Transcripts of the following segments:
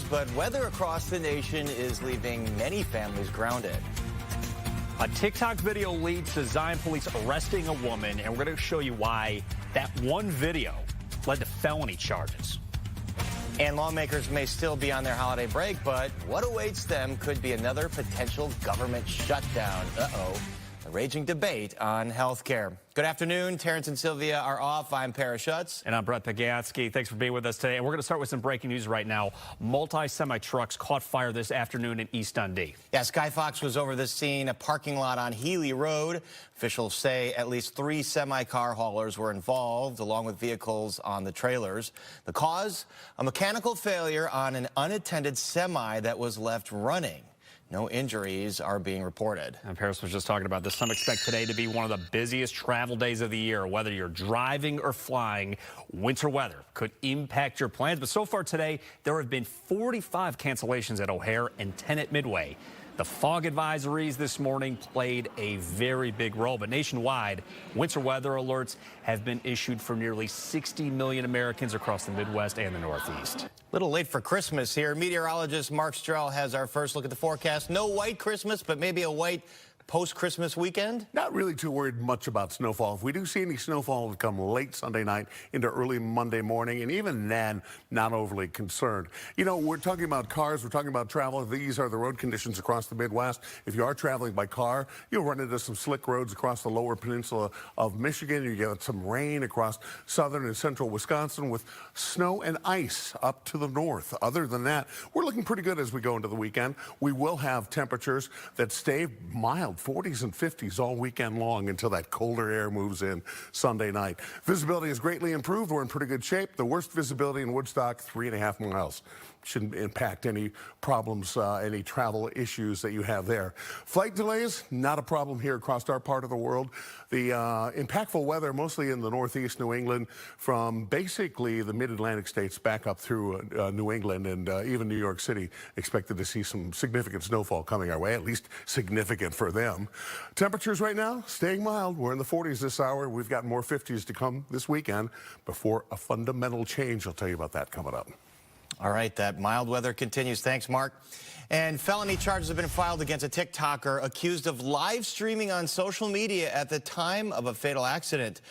but weather across the nation is leaving many families grounded. A TikTok video leads to Zion police arresting a woman, and we're going to show you why that one video led to felony charges. And lawmakers may still be on their holiday break, but what awaits them could be another potential government shutdown. Uh-oh. A raging debate on health care. Good afternoon. Terrence and Sylvia are off. I'm Para Schutz. And I'm Brett Pagansky. Thanks for being with us today. And we're going to start with some breaking news right now. Multi-semi-trucks caught fire this afternoon in East Dundee. Yeah, Sky Fox was over this scene, a parking lot on Healy Road. Officials say at least 3 semi-car haulers were involved, along with vehicles on the trailers. The cause? A mechanical failure on an unattended semi that was left running. No injuries are being reported. And Paris was just talking about this. Some expect today to be one of the busiest travel days of the year. Whether you're driving or flying, winter weather could impact your plans. But so far today, there have been 45 cancellations at O'Hare and 10 at Midway. The fog advisories this morning played a very big role, but nationwide, winter weather alerts have been issued for nearly 60 million Americans across the Midwest and the Northeast. A little late for Christmas here. Meteorologist Mark Strell has our first look at the forecast. No white Christmas, but maybe a white post-Christmas weekend? Not really too worried much about snowfall. If we do see any snowfall, it'll come late Sunday night into early Monday morning, and even then, not overly concerned. You know, we're talking about cars, we're talking about travel. These are the road conditions across the Midwest. If you are traveling by car, you'll run into some slick roads across the lower peninsula of Michigan. You get some rain across southern and central Wisconsin with snow and ice up to the north. Other than that, we're looking pretty good as we go into the weekend. We will have temperatures that stay mild. 40s and 50s all weekend long until that colder air moves in Sunday night. Visibility has greatly improved. We're in pretty good shape. The worst visibility in Woodstock, 3.5 miles. Shouldn't impact any problems, any travel issues that you have there. Flight delays, not a problem here across our part of the world. The impactful weather mostly in the Northeast New England from basically the mid-Atlantic states back up through New England and even New York City. Expected to see some significant snowfall coming our way, at least significant for them. Temperatures right now staying mild. We're in the 40s this hour. We've got more 50s to come this weekend before a fundamental change. I'll tell you about that coming up. All right, that mild weather continues. Thanks, Mark. And felony charges have been filed against a TikToker accused of live streaming on social media at the time of a fatal accident.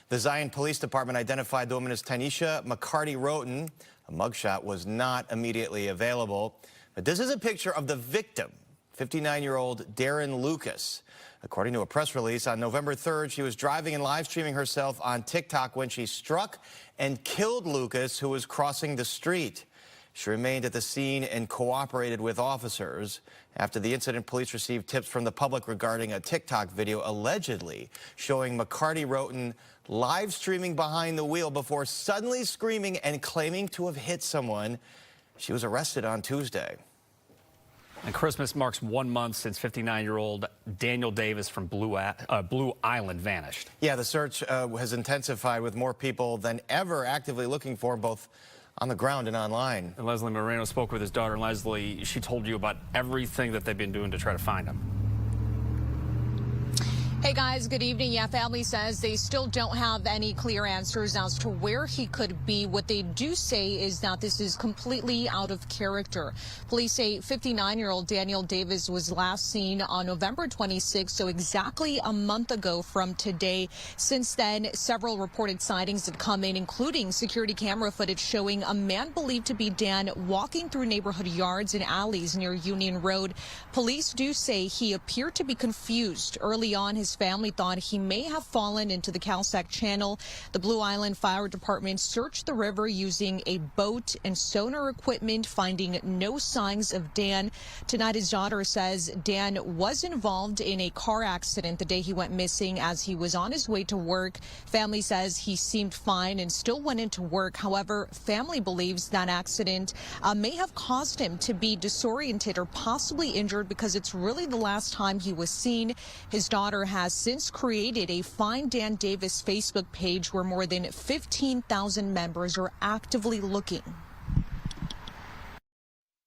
The Zion Police Department identified the woman as Tanisha McCarty-Roten. A mugshot was not immediately available. But this is a picture of the victim, 59-year-old Darren Lucas. According to a press release, on November 3rd, she was driving and live streaming herself on TikTok when she struck and killed Lucas, who was crossing the street. She remained at the scene and cooperated with officers. After the incident, police received tips from the public regarding a TikTok video allegedly showing McCarty-Roten live streaming behind the wheel before suddenly screaming and claiming to have hit someone. She was arrested on Tuesday. And Christmas marks 1 month since 59-year-old Daniel Davis from Blue Island vanished. Yeah, the search has intensified with more people than ever actively looking for him, both on the ground and online. And Leslie Moreno spoke with his daughter. And Leslie, she told you about everything that they've been doing to try to find him. Hey guys, good evening. Yeah, family says they still don't have any clear answers as to where he could be. What they do say is that this is completely out of character. Police say 59-year-old Daniel Davis was last seen on November 26th, so exactly a month ago from today. Since then, several reported sightings have come in, including security camera footage showing a man believed to be Dan walking through neighborhood yards and alleys near Union Road. Police do say he appeared to be confused. Early on, his family thought he may have fallen into the Calsac Channel. The Blue Island Fire Department searched the river using a boat and sonar equipment, finding no signs of Dan. Tonight, his daughter says Dan was involved in a car accident the day he went missing as he was on his way to work. Family says he seemed fine and still went into work. However, family believes that accident may have caused him to be disoriented or possibly injured because it's really the last time he was seen. His daughter has since created a Find Dan Davis Facebook page where more than 15,000 members are actively looking.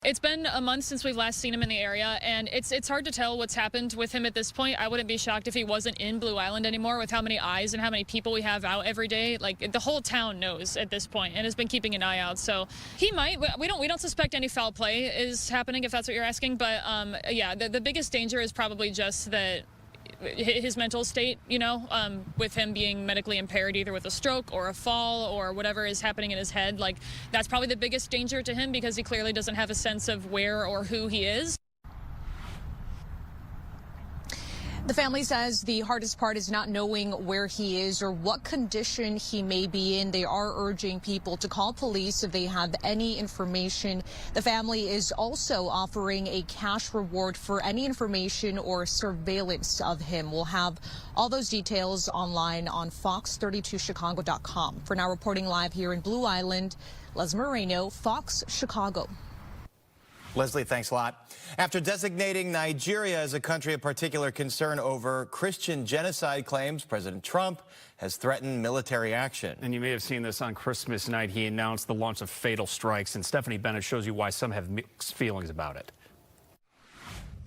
It's been a month since we've last seen him in the area, and it's hard to tell what's happened with him at this point. I wouldn't be shocked if he wasn't in Blue Island anymore with how many eyes and how many people we have out every day. Like, the whole town knows at this point and has been keeping an eye out. So he might. We don't suspect any foul play is happening, if that's what you're asking. But yeah, the biggest danger is probably just that his mental state, you know, with him being medically impaired, either with a stroke or a fall or whatever is happening in his head. Like, that's probably the biggest danger to him because he clearly doesn't have a sense of where or who he is. The family says the hardest part is not knowing where he is or what condition he may be in. They are urging people to call police if they have any information. The family is also offering a cash reward for any information or surveillance of him. We'll have all those details online on fox32chicago.com. For now, reporting live here in Blue Island, Les Moreno, Fox Chicago. Leslie, thanks a lot. After designating Nigeria as a country of particular concern over Christian genocide claims, President Trump has threatened military action. And you may have seen this on Christmas night. He announced the launch of fatal strikes, and Stephanie Bennett shows you why some have mixed feelings about it.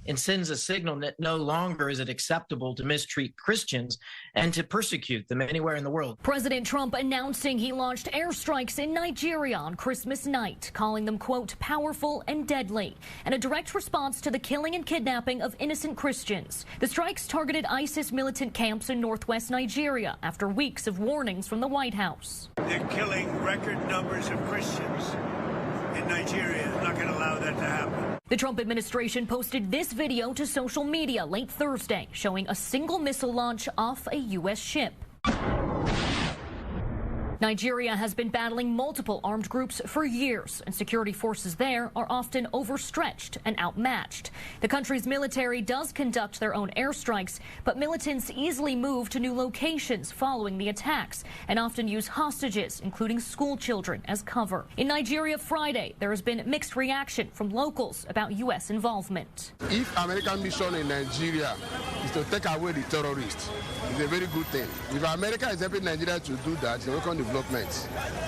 And sends a signal that no longer is it acceptable to mistreat Christians and to persecute them anywhere in the world. President Trump announcing he launched airstrikes in Nigeria on Christmas night, calling them, quote, powerful and deadly, and a direct response to the killing and kidnapping of innocent Christians. The strikes targeted ISIS militant camps in northwest Nigeria after weeks of warnings from the White House. They're killing record numbers of Christians in Nigeria. I'm not going to allow that to happen. The Trump administration posted this video to social media late Thursday, showing a single missile launch off a U.S. ship. Nigeria has been battling multiple armed groups for years, and security forces there are often overstretched and outmatched. The country's military does conduct their own airstrikes, but militants easily move to new locations following the attacks and often use hostages, including school children, as cover. In Nigeria Friday, there has been mixed reaction from locals about U.S. involvement. If American mission in Nigeria is to take away the terrorists, it's a very good thing. If America is helping Nigeria to do that, they welcome development.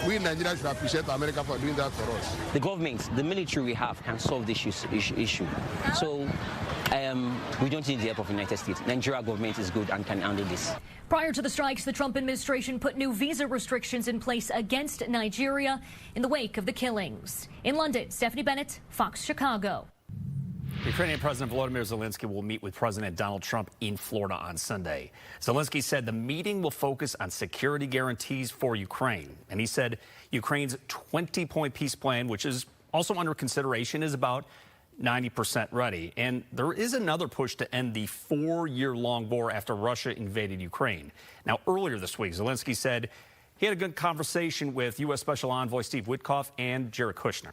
We in Nigeria should appreciate America for doing that for us. The government, the military we have can solve this issue. So we don't need the help of the United States. Nigeria government is good and can handle this. Prior to the strikes, the Trump administration put new visa restrictions in place against Nigeria in the wake of the killings. In London, Stephanie Bennett, Fox Chicago. Ukrainian President Volodymyr Zelensky will meet with President Donald Trump in Florida on Sunday. Zelensky said the meeting will focus on security guarantees for Ukraine. And he said Ukraine's 20-point peace plan, which is also under consideration, is about 90% ready. And there is another push to end the 4-year-long war after Russia invaded Ukraine. Now, earlier this week, Zelensky said he had a good conversation with U.S. Special Envoy Steve Witkoff and Jared Kushner.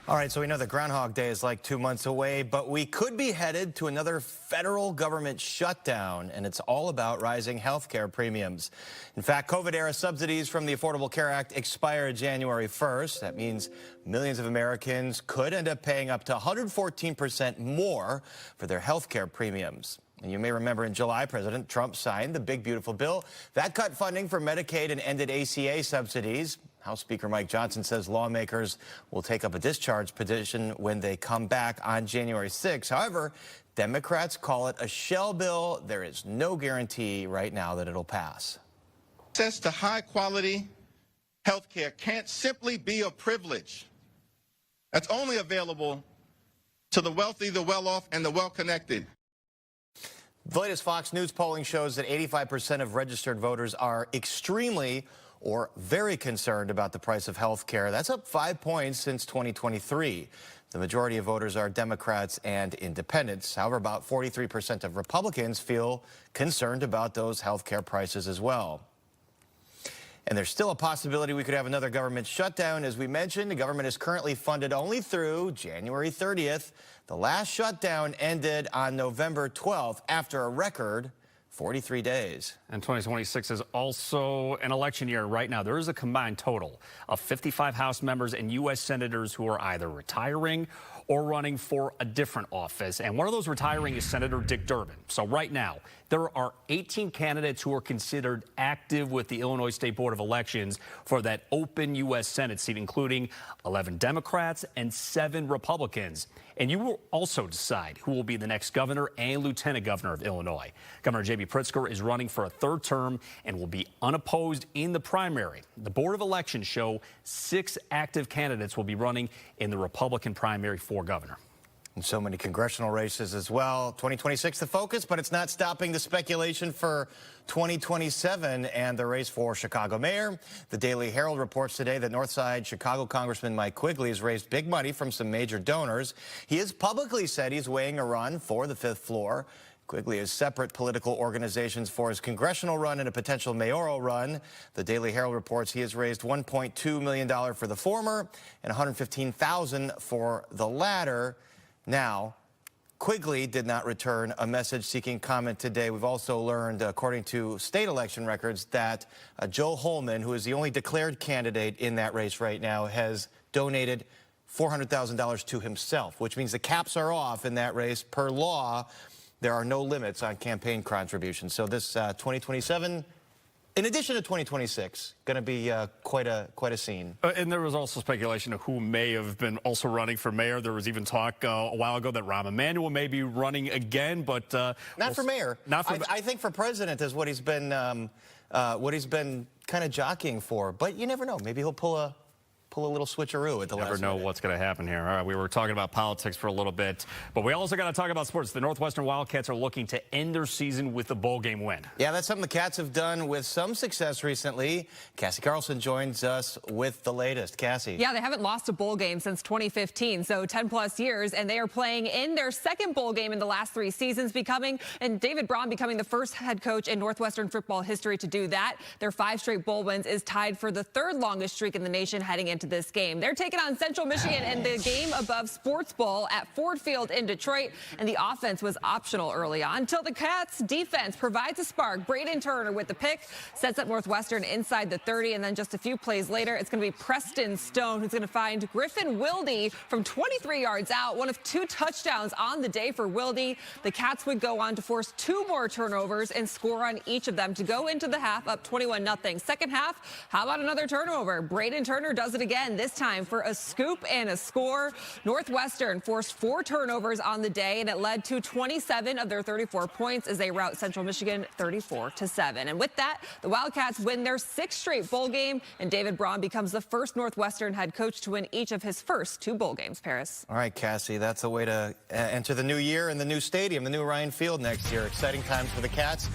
All right, so we know that Groundhog Day is like 2 months away, but we could be headed to another federal government shutdown, and it's all about rising health care premiums. In fact, COVID-era subsidies from the Affordable Care Act expire January 1st. That means millions of Americans could end up paying up to 114% more for their health care premiums. And you may remember in July, President Trump signed the big, beautiful bill that cut funding for Medicaid and ended ACA subsidies. House Speaker Mike Johnson says lawmakers will take up a discharge petition when they come back on January 6. However, Democrats call it a shell bill. There is no guarantee right now that it'll pass. Access to high-quality health care can't simply be a privilege. That's only available to the wealthy, the well-off, and the well-connected. The latest Fox News polling shows that 85% of registered voters are extremely or very concerned about the price of health care. That's up 5 points since 2023. The majority of voters are Democrats and independents. However, about 43% of Republicans feel concerned about those health care prices as well. And there's still a possibility we could have another government shutdown. As we mentioned, the government is currently funded only through January 30th. The last shutdown ended on November 12th after a record 43 days. And 2026 is also an election year. Right now, there is a combined total of 55 House members and U.S. senators who are either retiring or running for a different office. And one of those retiring is Senator Dick Durbin. So right now, there are 18 candidates who are considered active with the Illinois State Board of Elections for that open U.S. Senate seat, including 11 Democrats and 7 Republicans. And you will also decide who will be the next governor and lieutenant governor of Illinois. Governor J.B. Pritzker is running for a 3rd term and will be unopposed in the primary. The Board of Elections show 6 active candidates will be running in the Republican primary for governor. And so many congressional races as well. 2026 the focus, but it's not stopping the speculation for 2027 and the race for Chicago mayor. The Daily Herald reports today that Northside Chicago Congressman Mike Quigley has raised big money from some major donors. He has publicly said he's weighing a run for the 5th floor. Quigley has separate political organizations for his congressional run and a potential mayoral run. The Daily Herald reports he has raised $1.2 million for the former and $115,000 for the latter. Now, Quigley did not return a message seeking comment today. We've also learned, according to state election records, that Joe Holman, who is the only declared candidate in that race right now, has donated $400,000 to himself, which means the caps are off in that race. Per law, there are no limits on campaign contributions. So this 2027, in addition to 2026, going to be quite a scene. And there was also speculation of who may have been also running for mayor. There was even talk a while ago that Rahm Emanuel may be running again, but not for mayor. Not for. I think for president is what he's been kind of jockeying for. But you never know. Maybe he'll pull a little switcheroo at the last minute. Never know what's going to happen here. All right, we were talking about politics for a little bit, but we also got to talk about sports. The Northwestern Wildcats are looking to end their season with a bowl game win. Yeah, that's something the Cats have done with some success recently. Cassie Carlson joins us with the latest. Cassie. Yeah, they haven't lost a bowl game since 2015, so 10-plus years, and they are playing in their 2nd bowl game in the last 3 seasons, and David Braun becoming the first head coach in Northwestern football history to do that. Their 5 straight bowl wins is tied for the 3rd longest streak in the nation heading into this game. They're taking on Central Michigan in the game above Sports Bowl at Ford Field in Detroit, and the offense was optional early on until the Cats defense provides a spark. Braden Turner with the pick sets up Northwestern inside the 30, and then just a few plays later, it's going to be Preston Stone who's going to find Griffin Wilde from 23 yards out, one of 2 touchdowns on the day for Wilde. The Cats would go on to force 2 more turnovers and score on each of them to go into the half up 21-0. Second half, how about another turnover? Braden Turner does it again, this time for a scoop and a score. Northwestern forced 4 turnovers on the day, and it led to 27 of their 34 points as they rout Central Michigan 34-7. And with that, the Wildcats win their 6th straight bowl game, and David Braun becomes the first Northwestern head coach to win each of his first 2 bowl games. Paris. All right, Cassie, that's a way to enter the new year and the new stadium, the new Ryan Field next year. Exciting times for the Cats.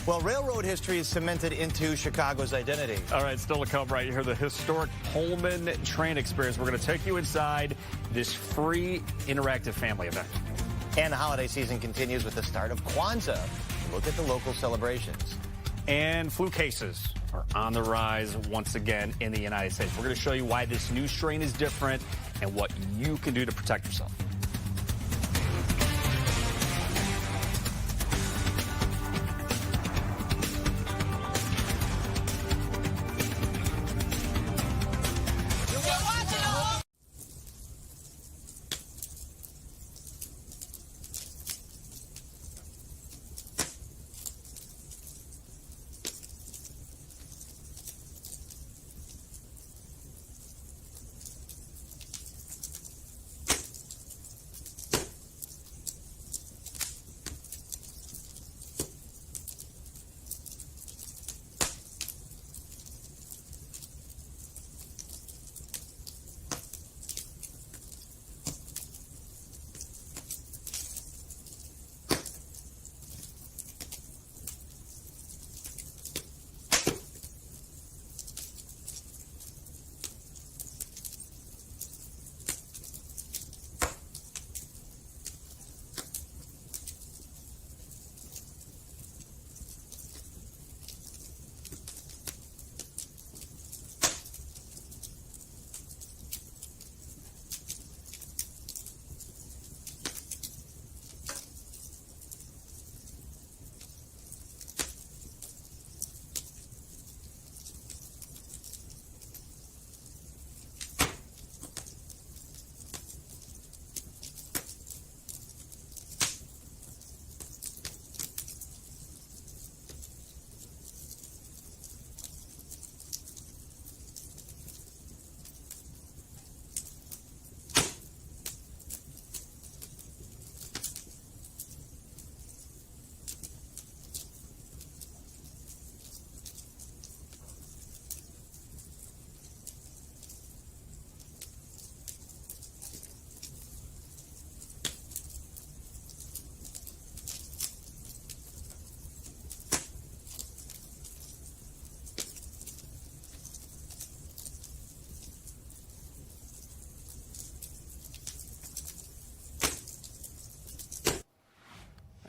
Well, railroad history is cemented into Chicago's identity. All right, still to come right here, the historic Pullman train experience. We're going to take you inside this free interactive family event. And the holiday season continues with the start of Kwanzaa. Look at the local celebrations. And flu cases are on the rise once again in the United States. We're going to show you why this new strain is different and what you can do to protect yourself.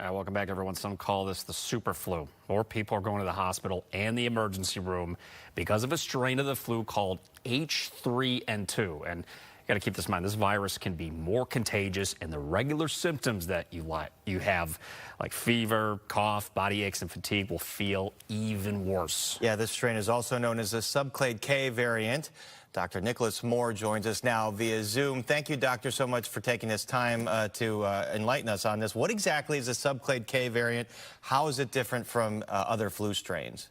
Welcome back, everyone. Some call this the super flu. More people are going to the hospital and the emergency room because of a strain of the flu called H3N2. And you got to keep this in mind. This virus can be more contagious, and the regular symptoms that you have, like fever, cough, body aches, and fatigue, will feel even worse. Yeah, this strain is also known as the subclade K variant. Dr. Nicholas Moore joins us now via Zoom. Thank you, doctor, so much for taking this time to enlighten us on this. What exactly is the subclade K variant? How is it different from other flu strains?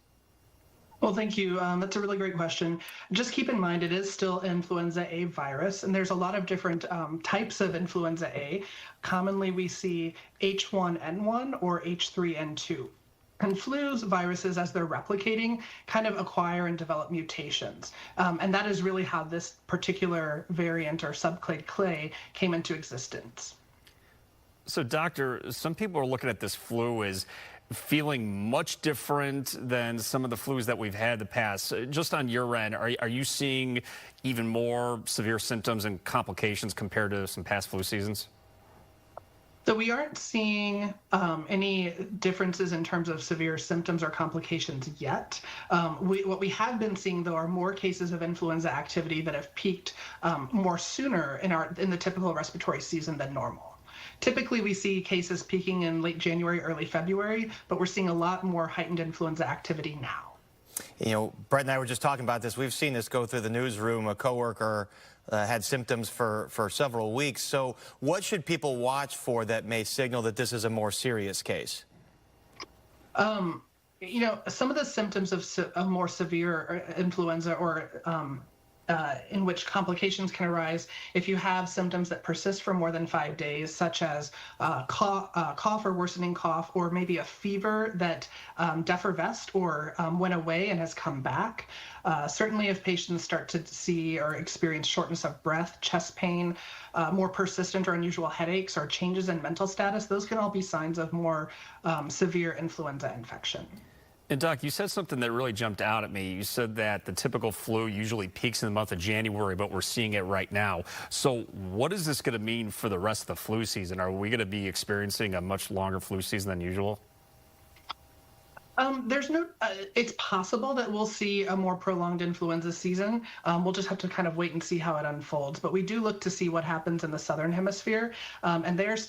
Well, thank you. That's a really great question. Just keep in mind, it is still influenza A virus, and there's a lot of different types of influenza A. Commonly, we see H1N1 or H3N2. And flus, viruses, as they're replicating, kind of acquire and develop mutations. And that is really how this particular variant or subclade K came into existence. So, doctor, some people are looking at this flu as feeling much different than some of the flus that we've had in the past. Just on your end, are you seeing even more severe symptoms and complications compared to some past flu seasons? So we aren't seeing any differences in terms of severe symptoms or complications yet. What we have been seeing, though, are more cases of influenza activity that have peaked more sooner in the typical respiratory season than normal. Typically, we see cases peaking in late January, early February, but we're seeing a lot more heightened influenza activity now. You know, Brett and I were just talking about this. We've seen this go through the newsroom. A coworker had symptoms for several weeks. So what should people watch for that may signal that this is a more serious case? You know, some of the symptoms of more severe influenza or in which complications can arise if you have symptoms that persist for more than 5 days, such as cough or worsening cough, or maybe a fever that defervesced or went away and has come back. Certainly if patients start to see or experience shortness of breath, chest pain, more persistent or unusual headaches, or changes in mental status, those can all be signs of more severe influenza infection. And Doc, you said something that really jumped out at me. You said that the typical flu usually peaks in the month of January, but we're seeing it right now. So what is this going to mean for the rest of the flu season? Are we going to be experiencing a much longer flu season than usual? It's possible that we'll see a more prolonged influenza season. We'll just have to kind of wait and see how it unfolds. But we do look to see what happens in the southern hemisphere, and they have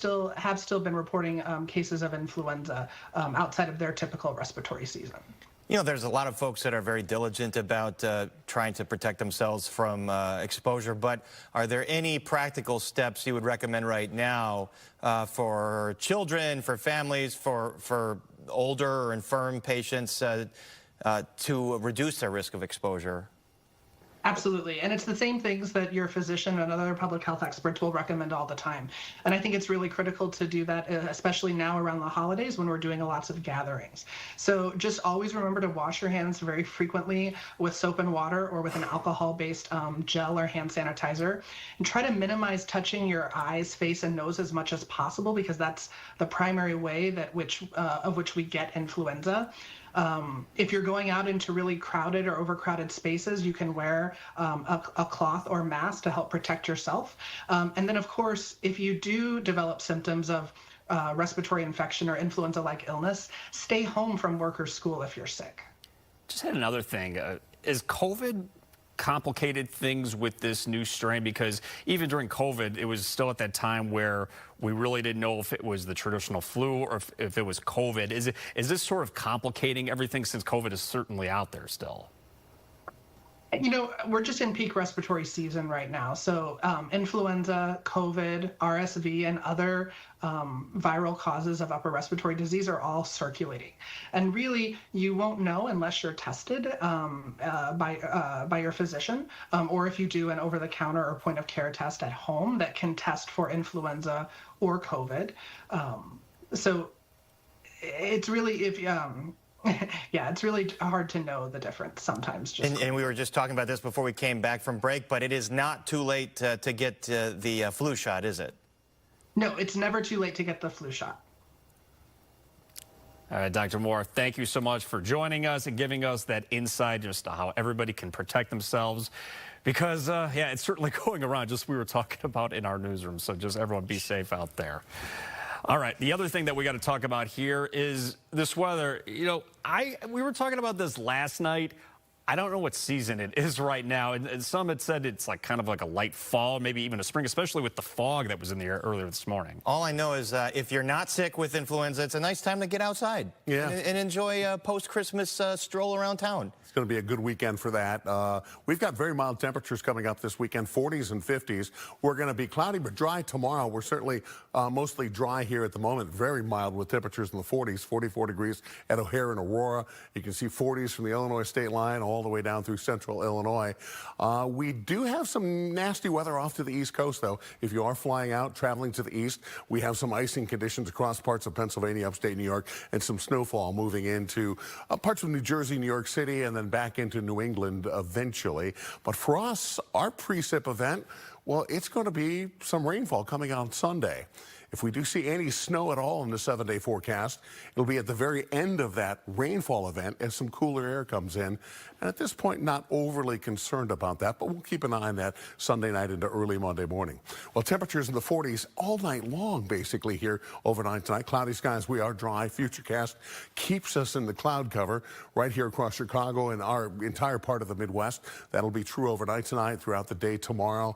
still been reporting cases of influenza outside of their typical respiratory season. You know, there's a lot of folks that are very diligent about trying to protect themselves from exposure, but are there any practical steps you would recommend right now for children, for families, for older or infirm patients to reduce their risk of exposure? Absolutely. And it's the same things that your physician and other public health experts will recommend all the time. And I think it's really critical to do that, especially now around the holidays when we're doing lots of gatherings. So just always remember to wash your hands very frequently with soap and water or with an alcohol-based gel or hand sanitizer. And try to minimize touching your eyes, face, and nose as much as possible, because that's the primary way of which we get influenza. If you're going out into really crowded or overcrowded spaces, you can wear a cloth or mask to help protect yourself. And then, of course, if you do develop symptoms of respiratory infection or influenza-like illness, stay home from work or school if you're sick. Just had another thing. Is COVID complicated things with this new strain? Because even during COVID, it was still at that time where we really didn't know if it was the traditional flu or if it was COVID. Is this sort of complicating everything, since COVID is certainly out there still? You know, we're just in peak respiratory season right now. So influenza, COVID, RSV, and other viral causes of upper respiratory disease are all circulating. And really, you won't know unless you're tested by your physician, or if you do an over-the-counter or point-of-care test at home that can test for influenza or COVID. So it's really, yeah, it's really hard to know the difference sometimes. And we were just talking about this before we came back from break, but it is not too late to get the flu shot, is it? No, it's never too late to get the flu shot. All right, Dr. Moore, thank you so much for joining us and giving us that insight just to how everybody can protect themselves. Because, yeah, it's certainly going around, just we were talking about in our newsroom. So just everyone be safe out there. All right. The other thing that we got to talk about here is this weather. You know, we were talking about this last night. I don't know what season it is right now. And some had said it's like kind of like a light fall, maybe even a spring, especially with the fog that was in the air earlier this morning. All I know is if you're not sick with influenza, it's a nice time to get outside and enjoy a post-Christmas stroll around town. It's going to be a good weekend for that. We've got very mild temperatures coming up this weekend, 40s and 50s. We're going to be cloudy but dry tomorrow. We're certainly mostly dry here at the moment, very mild with temperatures in the 40s, 44 degrees at O'Hare and Aurora. You can see 40s from the Illinois state line all the way down through central Illinois. We do have some nasty weather off to the East Coast, though. If you are flying out, traveling to the east, we have some icing conditions across parts of Pennsylvania, upstate New York, and some snowfall moving into parts of New Jersey, New York City, and then back into New England eventually. But for us, our precip event, well, it's going to be some rainfall coming on Sunday. If we do see any snow at all in the 7-day forecast, it'll be at the very end of that rainfall event as some cooler air comes in. And at this point, not overly concerned about that, but we'll keep an eye on that Sunday night into early Monday morning. Well, temperatures in the 40s all night long, basically, here overnight tonight. Cloudy skies, we are dry. Futurecast keeps us in the cloud cover right here across Chicago and our entire part of the Midwest. That'll be true overnight tonight, throughout the day tomorrow.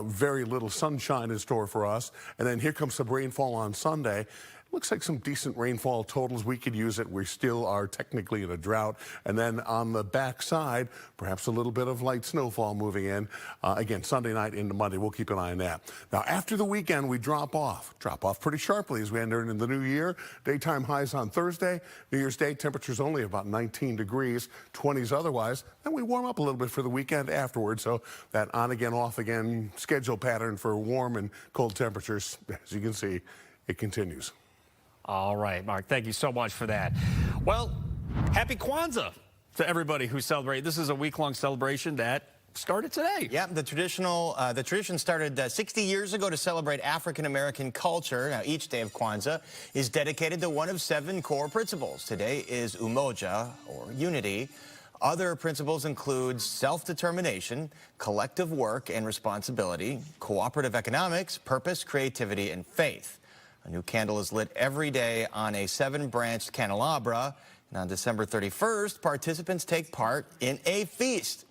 Very little sunshine in store for us. And then here comes some rainfall on Sunday. Looks like some decent rainfall totals. We could use it. We still are technically in a drought. And then on the backside, perhaps a little bit of light snowfall moving in. Again, Sunday night into Monday. We'll keep an eye on that. Now, after the weekend, we drop off pretty sharply as we enter into the new year. Daytime highs on Thursday. New Year's Day, temperatures only about 19 degrees, 20s otherwise. Then we warm up a little bit for the weekend afterwards. So that on again, off again schedule pattern for warm and cold temperatures, as you can see, it continues. All right, Mark, thank you so much for that. Well, happy Kwanzaa to everybody who celebrates. This is a week-long celebration that started today. Yeah, the tradition started 60 years ago to celebrate African-American culture. Now, each day of Kwanzaa is dedicated to one of 7 core principles. Today is umoja, or unity. Other principles include self-determination, collective work and responsibility, cooperative economics, purpose, creativity, and faith. A new candle is lit every day on a 7-branched candelabra. And on December 31st, participants take part in a feast.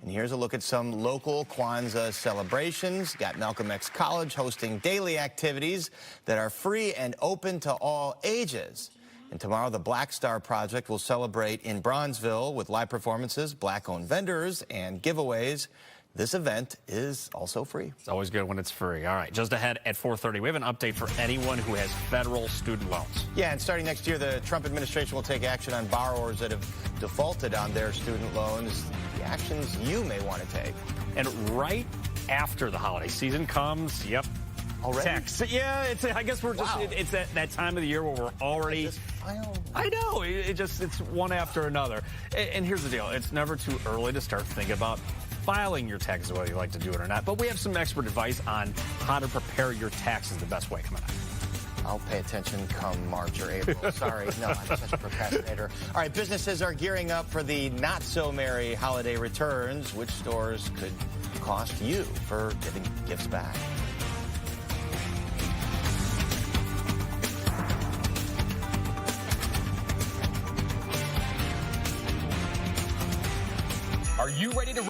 And here's a look at some local Kwanzaa celebrations. Got Malcolm X College hosting daily activities that are free and open to all ages. And tomorrow, the Black Star Project will celebrate in Bronzeville with live performances, Black-owned vendors, and giveaways. This event is also free. It's always good when it's free. All right, just ahead at 4:30, we have an update for anyone who has federal student loans. Yeah, and starting next year, the Trump administration will take action on borrowers that have defaulted on their student loans. The actions you may want to take. And right after the holiday season comes, yep, already? Tax. Yeah, I guess we're just, it's that time of the year where we're already, I know, it's one after another. And here's the deal, it's never too early to start thinking about filing your taxes, whether you like to do it or not. But we have some expert advice on how to prepare your taxes the best way coming up. I'll pay attention come March or April. Sorry, no, I'm such a procrastinator. All right, businesses are gearing up for the not-so-merry holiday returns. Which stores could cost you for giving gifts back? Are you ready to...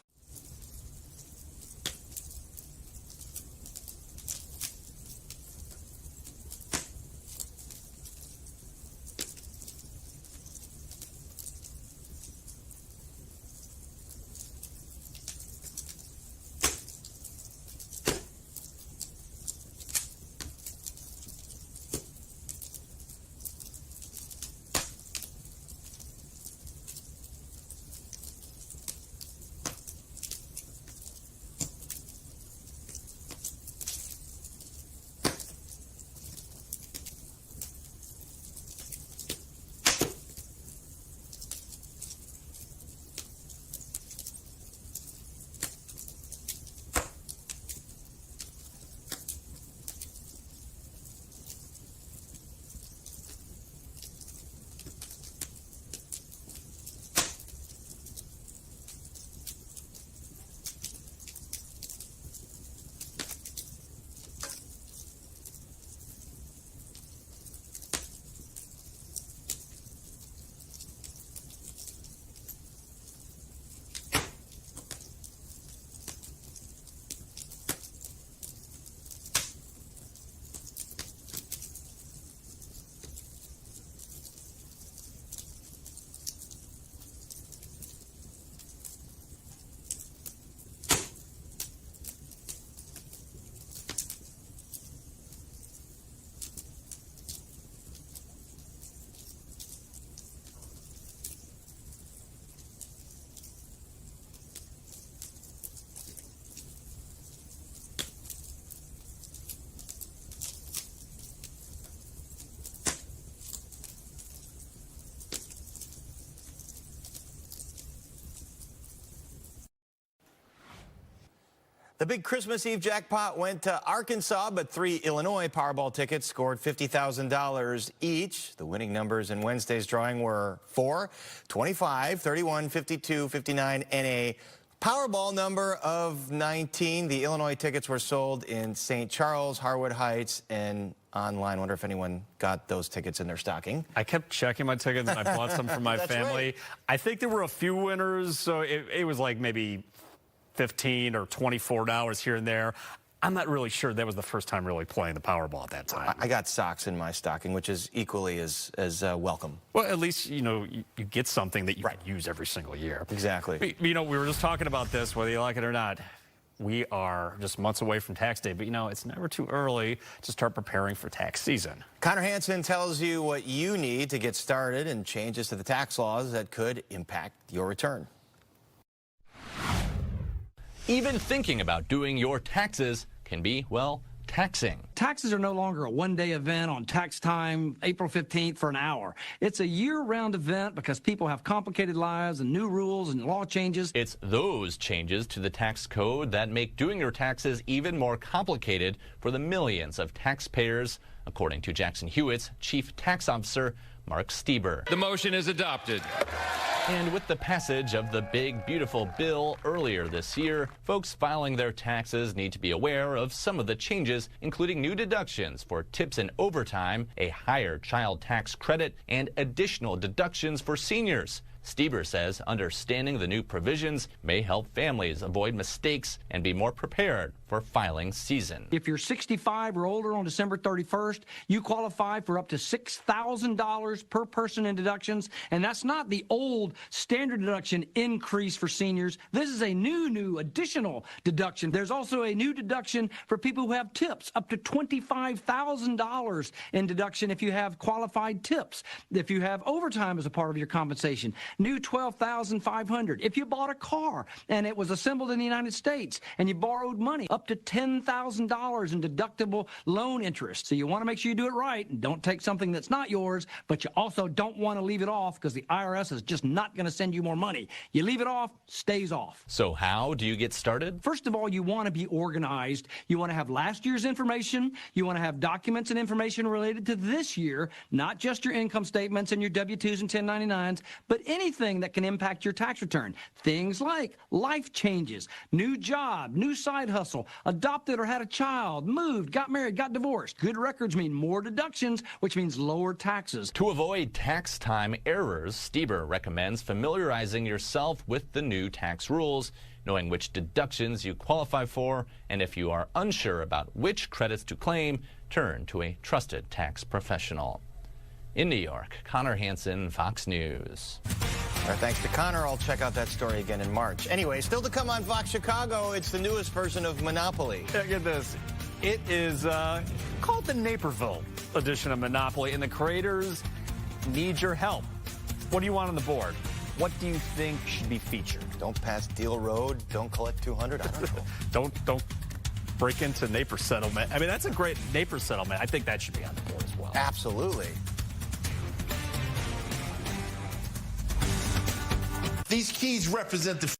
The big Christmas Eve jackpot went to Arkansas, but 3 Illinois Powerball tickets scored $50,000 each. The winning numbers in Wednesday's drawing were 4, 25, 31, 52, 59, and a Powerball number of 19. The Illinois tickets were sold in St. Charles, Harwood Heights, and online. Wonder if anyone got those tickets in their stocking. I kept checking my tickets, and I bought some for my family. Right. I think there were a few winners, so it was like maybe $15 or $24 here and there. I'm not really sure that was the first time really playing the Powerball at that time. I got socks in my stocking, which is equally as welcome. Well, at least, you know, you get something that you can use every single year. Exactly. You know, we were just talking about this, whether you like it or not. We are just months away from tax day, but, you know, it's never too early to start preparing for tax season. Connor Hansen tells you what you need to get started and changes to the tax laws that could impact your return. Even thinking about doing your taxes can be, well, taxing. Taxes are no longer a one-day event on tax time, April 15th for an hour. It's a year-round event because people have complicated lives and new rules and law changes. It's those changes to the tax code that make doing your taxes even more complicated for the millions of taxpayers, according to Jackson Hewitt's Chief Tax Officer, Mark Stieber. The motion is adopted. And with the passage of the big, beautiful bill earlier this year, folks filing their taxes need to be aware of some of the changes, including new deductions for tips and overtime, a higher child tax credit, and additional deductions for seniors. Stieber says understanding the new provisions may help families avoid mistakes and be more prepared for filing season. If you're 65 or older on December 31st, you qualify for up to $6,000 per person in deductions, and that's not the old standard deduction increase for seniors. This is a new additional deduction. There's also a new deduction for people who have tips, up to $25,000 in deduction if you have qualified tips. If you have overtime as a part of your compensation, new $12,500. If you bought a car and it was assembled in the United States and you borrowed money, up to $10,000 in deductible loan interest. So you want to make sure you do it right and don't take something that's not yours, but you also don't want to leave it off because the IRS is just not going to send you more money. You leave it off, stays off. So how do you get started? First of all, you want to be organized. You want to have last year's information. You want to have documents and information related to this year, not just your income statements and your W-2s and 1099s, but anything that can impact your tax return. Things like life changes, new job, new side hustle, adopted or had a child, moved, got married, got divorced. Good records mean more deductions, which means lower taxes. To avoid tax time errors, Stieber recommends familiarizing yourself with the new tax rules, knowing which deductions you qualify for, and if you are unsure about which credits to claim, turn to a trusted tax professional. In New York, Connor Hansen, Fox News. Our thanks to Connor. I'll check out that story again in March. Anyway, still to come on Fox Chicago, it's the newest version of Monopoly. Yeah, get this. It is called the Naperville edition of Monopoly, and the creators need your help. What do you want on the board? What do you think should be featured? Don't pass Deal Road. Don't collect 200. I don't know. Don't break into Naper Settlement. I mean, that's a great Naper Settlement. I think that should be on the board as well. Absolutely. These keys represent the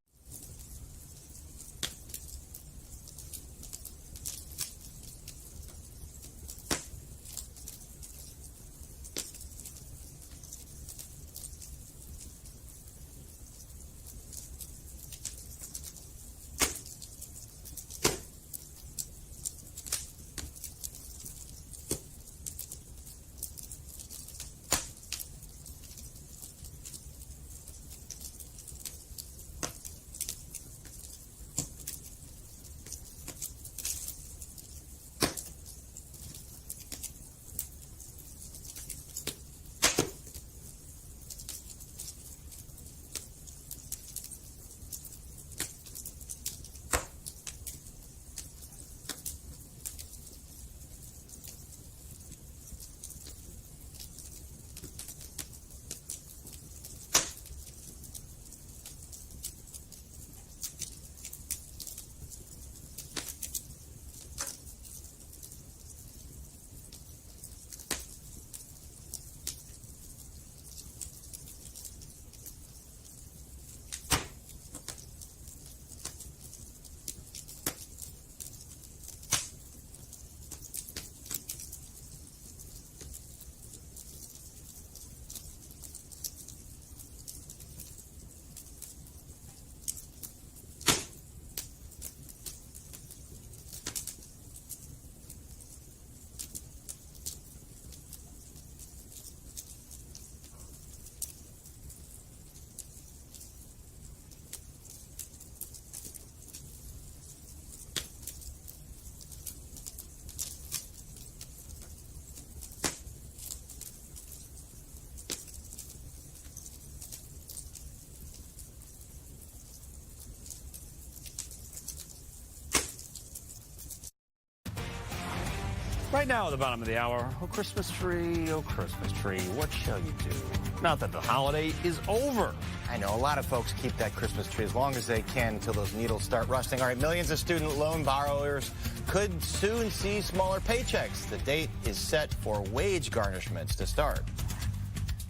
Right now at the bottom of the hour, oh Christmas tree, what shall you do? Not that the holiday is over. I know a lot of folks keep that Christmas tree as long as they can until those needles start rusting. All right, millions of student loan borrowers could soon see smaller paychecks. The date is set for wage garnishments to start.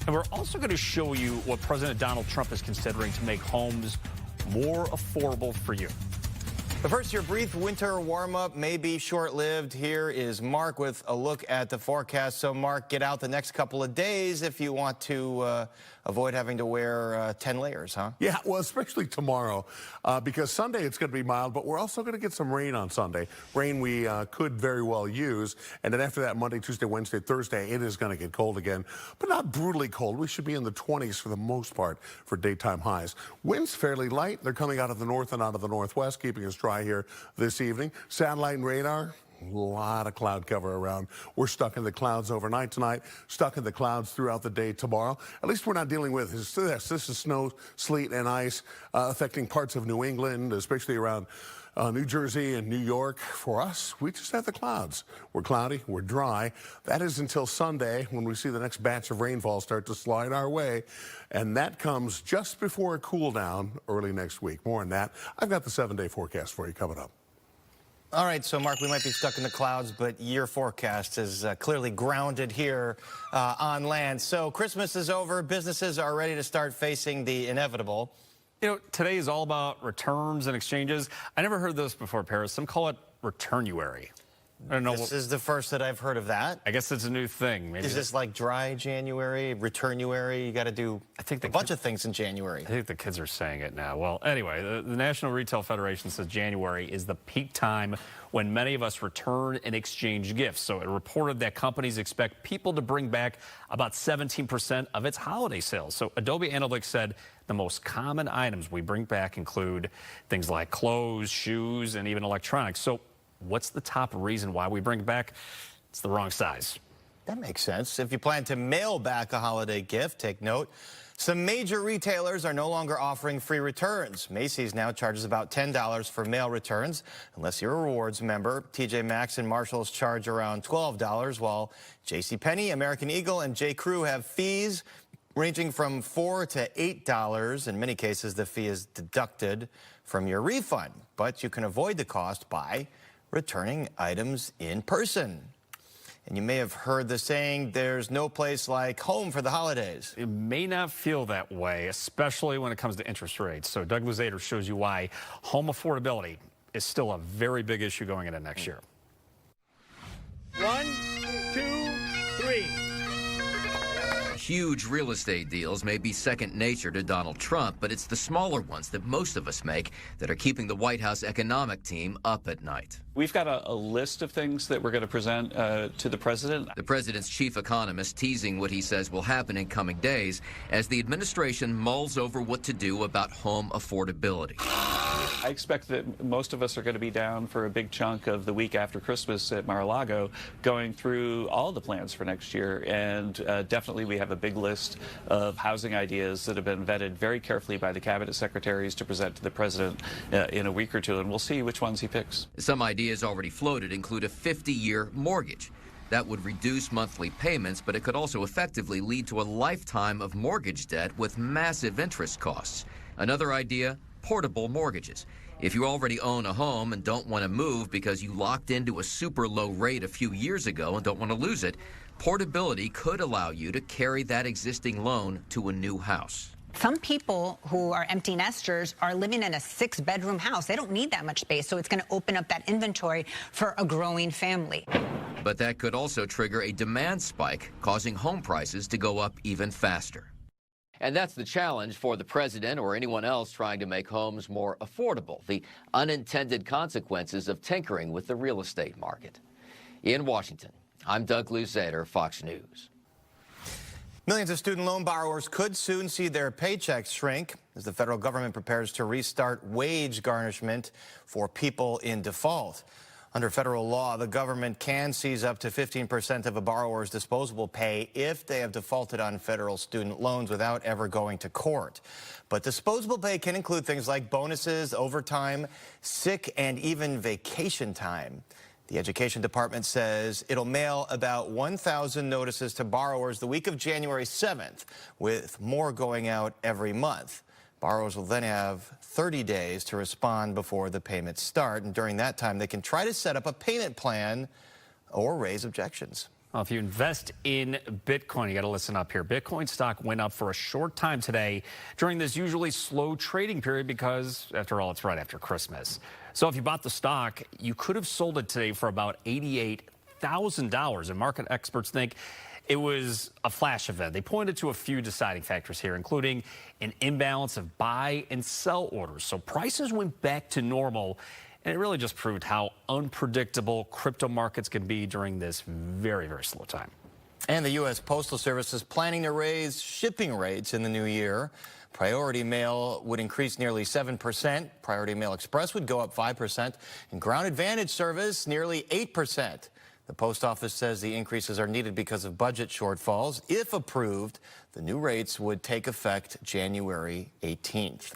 And we're also going to show you what President Donald Trump is considering to make homes more affordable for you. But first, your brief winter warm-up may be short-lived. Here is Mark with a look at the forecast. So, Mark, get out the next couple of days if you want to avoid having to wear 10 layers, huh? Yeah, well, especially tomorrow, because Sunday it's going to be mild, but we're also going to get some rain on Sunday. Rain we could very well use. And then after that, Monday, Tuesday, Wednesday, Thursday, it is going to get cold again, but not brutally cold. We should be in the 20s for the most part for daytime highs. Winds fairly light. They're coming out of the north and out of the northwest, keeping us dry here this evening. Satellite and radar. A lot of cloud cover around. We're stuck in the clouds overnight tonight, stuck in the clouds throughout the day tomorrow. At least we're not dealing with this. This is snow, sleet, and ice affecting parts of New England, especially around New Jersey and New York. For us, we just have the clouds. We're cloudy, we're dry. That is until Sunday when we see the next batch of rainfall start to slide our way. And that comes just before a cool down early next week. More on that. I've got the 7-day forecast for you coming up. All right, so Mark, we might be stuck in the clouds, but your forecast is clearly grounded here on land. So Christmas is over. Businesses are ready to start facing the inevitable. You know, today is all about returns and exchanges. I never heard this before, Paris. Some call it Returnuary. I don't know. This is the first that I've heard of that. I guess it's a new thing. Maybe is this like dry January, Returnuary? You got to do a bunch of things in January. I think the kids are saying it now. Well, anyway, the National Retail Federation says January is the peak time when many of us return and exchange gifts. So it reported that companies expect people to bring back about 17% of its holiday sales. So Adobe Analytics said the most common items we bring back include things like clothes, shoes, and even electronics. So what's the top reason why we bring it back? It's the wrong size. That makes sense. If you plan to mail back a holiday gift, take note. Some major retailers are no longer offering free returns. Macy's now charges about $10 for mail returns, unless you're a rewards member. TJ Maxx and Marshall's charge around $12, while JCPenney, American Eagle, and J.Crew have fees ranging from $4 to $8. In many cases, the fee is deducted from your refund, but you can avoid the cost by returning items in person. And you may have heard the saying, there's no place like home for the holidays. It may not feel that way, especially when it comes to interest rates. So Doug Luzader shows you why home affordability is still a very big issue going into next year. 1, 2, 3. Huge real estate deals may be second nature to Donald Trump, but it's the smaller ones that most of us make that are keeping the White House economic team up at night. We've got a list of things that we're going to present to the president. The president's chief economist teasing what he says will happen in coming days as the administration mulls over what to do about home affordability. I expect that most of us are going to be down for a big chunk of the week after Christmas at Mar-a-Lago, going through all the plans for next year. And definitely we have a big list of housing ideas that have been vetted very carefully by the cabinet secretaries to present to the president in a week or two, and we'll see which ones he picks. Some ideas already floated include a 50-year mortgage. That would reduce monthly payments, but it could also effectively lead to a lifetime of mortgage debt with massive interest costs. Another idea, portable mortgages. If you already own a home and don't want to move because you locked into a super low rate a few years ago and don't want to lose it, portability could allow you to carry that existing loan to a new house. Some people who are empty nesters are living in a 6-bedroom house. They don't need that much space, so it's going to open up that inventory for a growing family. But that could also trigger a demand spike, causing home prices to go up even faster. And that's the challenge for the president or anyone else trying to make homes more affordable, the unintended consequences of tinkering with the real estate market. In Washington, I'm Doug Luzader, Fox News. Millions of student loan borrowers could soon see their paychecks shrink as the federal government prepares to restart wage garnishment for people in default. Under federal law, the government can seize up to 15% of a borrower's disposable pay if they have defaulted on federal student loans without ever going to court. But disposable pay can include things like bonuses, overtime, sick, and even vacation time. The Education Department says it'll mail about 1,000 notices to borrowers the week of January 7th, with more going out every month. Borrowers will then have 30 days to respond before the payments start, and during that time they can try to set up a payment plan or raise objections. Well, if you invest in Bitcoin, you got to listen up here. Bitcoin stock went up for a short time today during this usually slow trading period because, after all, it's right after Christmas. So if you bought the stock, you could have sold it today for about $88,000. And market experts think it was a flash event. They pointed to a few deciding factors here, including an imbalance of buy and sell orders. So prices went back to normal. And it really just proved how unpredictable crypto markets can be during this very, very slow time. And the U.S. Postal Service is planning to raise shipping rates in the new year. Priority Mail would increase nearly 7%. Priority Mail Express would go up 5%. And Ground Advantage service nearly 8%. The post office says the increases are needed because of budget shortfalls. If approved, the new rates would take effect January 18th.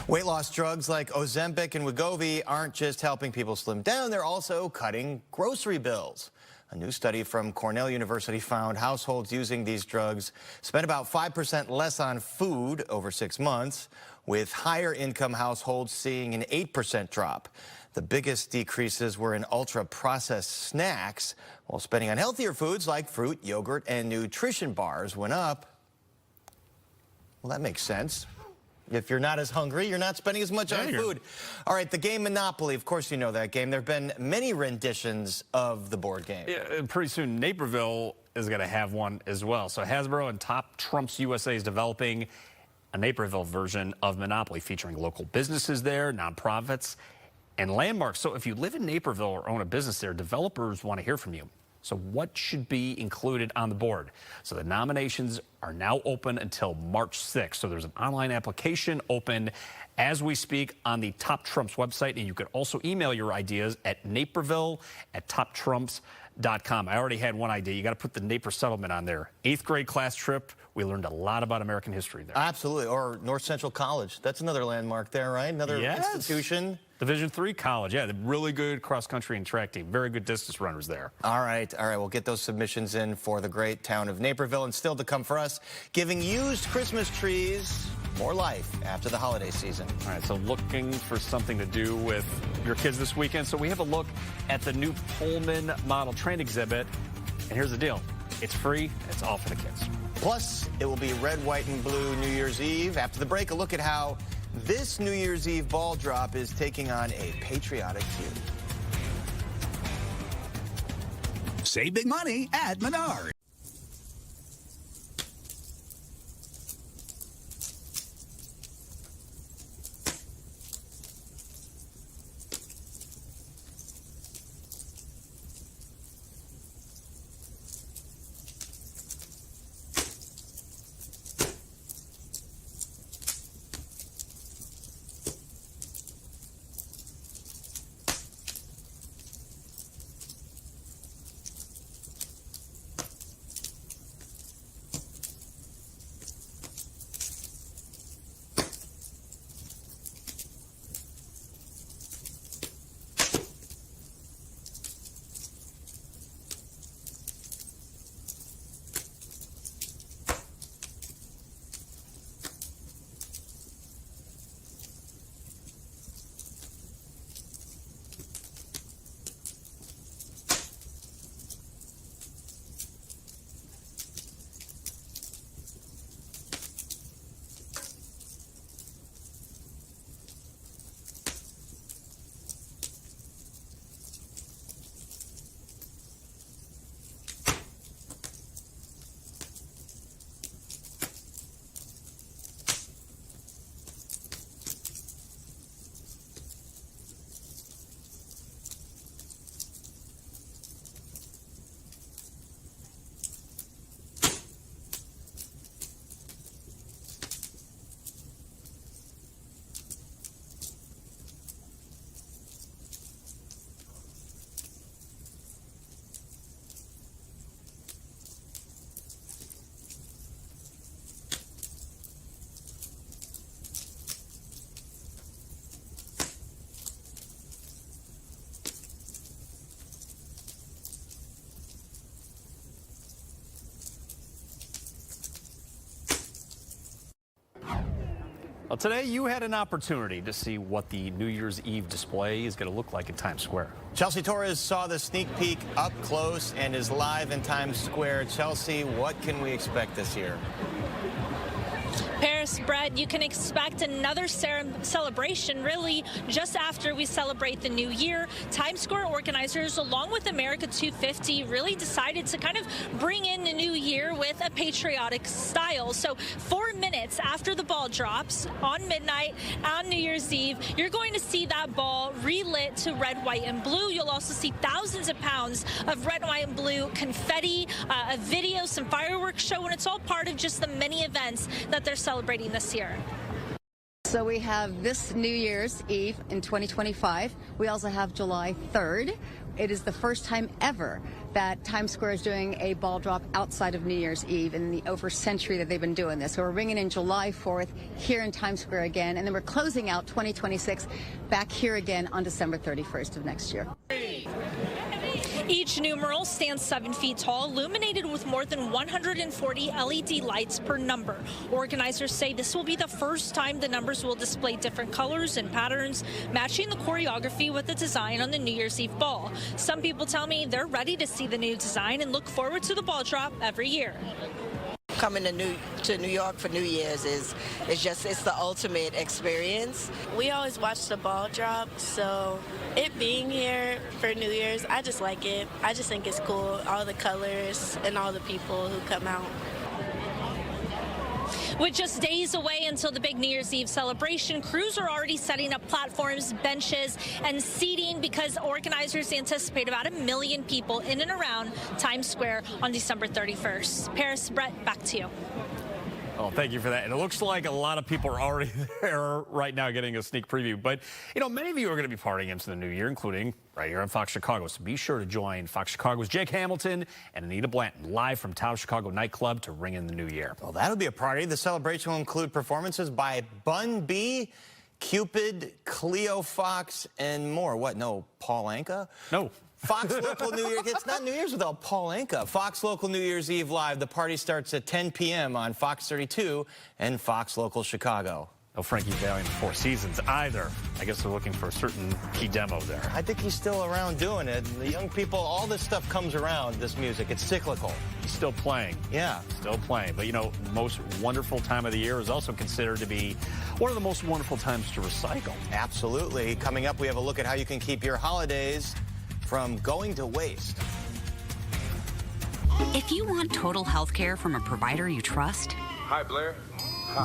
Weight loss drugs like Ozempic and Wegovy aren't just helping people slim down, they're also cutting grocery bills. A new study from Cornell University found households using these drugs spent about 5% less on food over 6 months, with higher income households seeing an 8% drop. The biggest decreases were in ultra-processed snacks, while spending on healthier foods like fruit, yogurt, and nutrition bars went up. Well, that makes sense. If you're not as hungry, you're not spending as much on food. All right, the game Monopoly. Of course you know that game. There have been many renditions of the board game. Yeah, pretty soon, Naperville is going to have one as well. So Hasbro and Top Trumps USA is developing a Naperville version of Monopoly featuring local businesses there, nonprofits, and landmarks. So if you live in Naperville or own a business there, developers want to hear from you. So what should be included on the board? So the nominations are now open until March 6th. So there's an online application open as we speak on the Top Trumps website. And you can also email your ideas at naperville@toptrumps.com. I already had one idea. You got to put the Naper settlement on there. 8th grade class trip. We learned a lot about American history there. Absolutely. Or North Central College. That's another landmark there, right? Another institution. Division III college. Yeah, really good cross-country and track team. Very good distance runners there. All right. We'll get those submissions in for the great town of Naperville. And still to come for us, giving used Christmas trees more life after the holiday season. All right, so looking for something to do with your kids this weekend. So we have a look at the new Pullman model train exhibit. And here's the deal. It's free. It's all for the kids. Plus, it will be red, white, and blue New Year's Eve. After the break, a look at how this New Year's Eve ball drop is taking on a patriotic hue. Save big money at Menards. Well, today you had an opportunity to see what the New Year's Eve display is going to look like in Times Square. Chelsea Torres saw the sneak peek up close and is live in Times Square. Chelsea, what can we expect this year? Paris, Brett, you can expect another celebration really just after we celebrate the new year. Times Square organizers, along with America 250, really decided to kind of bring in the new year with a patriotic style. So 4 minutes after the ball drops on midnight on New Year's Eve, you're going to see that ball relit to red, white, and blue. You'll also see thousands of pounds of red, white, and blue confetti, a video, some fireworks show, and it's all part of just the many events that they're celebrating this year. So we have this New Year's Eve in 2025. We also have July 3rd. It is the first time ever that Times Square is doing a ball drop outside of New Year's Eve in the over century that they've been doing this. So we're bringing in July 4th here in Times Square again, and then we're closing out 2026 back here again on December 31st of next year. Each numeral stands 7 feet tall, illuminated with more than 140 LED lights per number. Organizers say this will be the first time the numbers will display different colors and patterns, matching the choreography with the design on the New Year's Eve ball. Some people tell me they're ready to see the new design and look forward to the ball drop every year. Coming to New York for New Year's it's the ultimate experience. We always watch the ball drop, so it being here for New Year's, I just like it. I just think it's cool, all the colors and all the people who come out. With just days away until the big New Year's Eve celebration, crews are already setting up platforms, benches, and seating because organizers anticipate about 1 million people in and around Times Square on December 31st. Paris, Brett, back to you. Oh, thank you for that. And it looks like a lot of people are already there right now getting a sneak preview. But, you know, many of you are going to be partying into the new year, including right here on Fox Chicago. So be sure to join Fox Chicago's Jake Hamilton and Anita Blanton live from Town Chicago nightclub to ring in the new year. Well, that'll be a party. The celebration will include performances by Bun B, Cupid, Cleo Fox, and more. What, no Paul Anka? No. Fox Local New Year. It's not New Year's without Paul Anka. Fox Local New Year's Eve Live. The party starts at 10 p.m. on Fox 32 and Fox Local Chicago. No Frankie Valli in the Four Seasons either. I guess they're looking for a certain key demo there. I think he's still around doing it. The young people, all this stuff comes around, this music. It's cyclical. He's still playing. Yeah. Still playing. But, you know, the most wonderful time of the year is also considered to be one of the most wonderful times to recycle. Absolutely. Coming up, we have a look at how you can keep your holidays from going to waste. If you want total health care from a provider you trust, hi, Blair.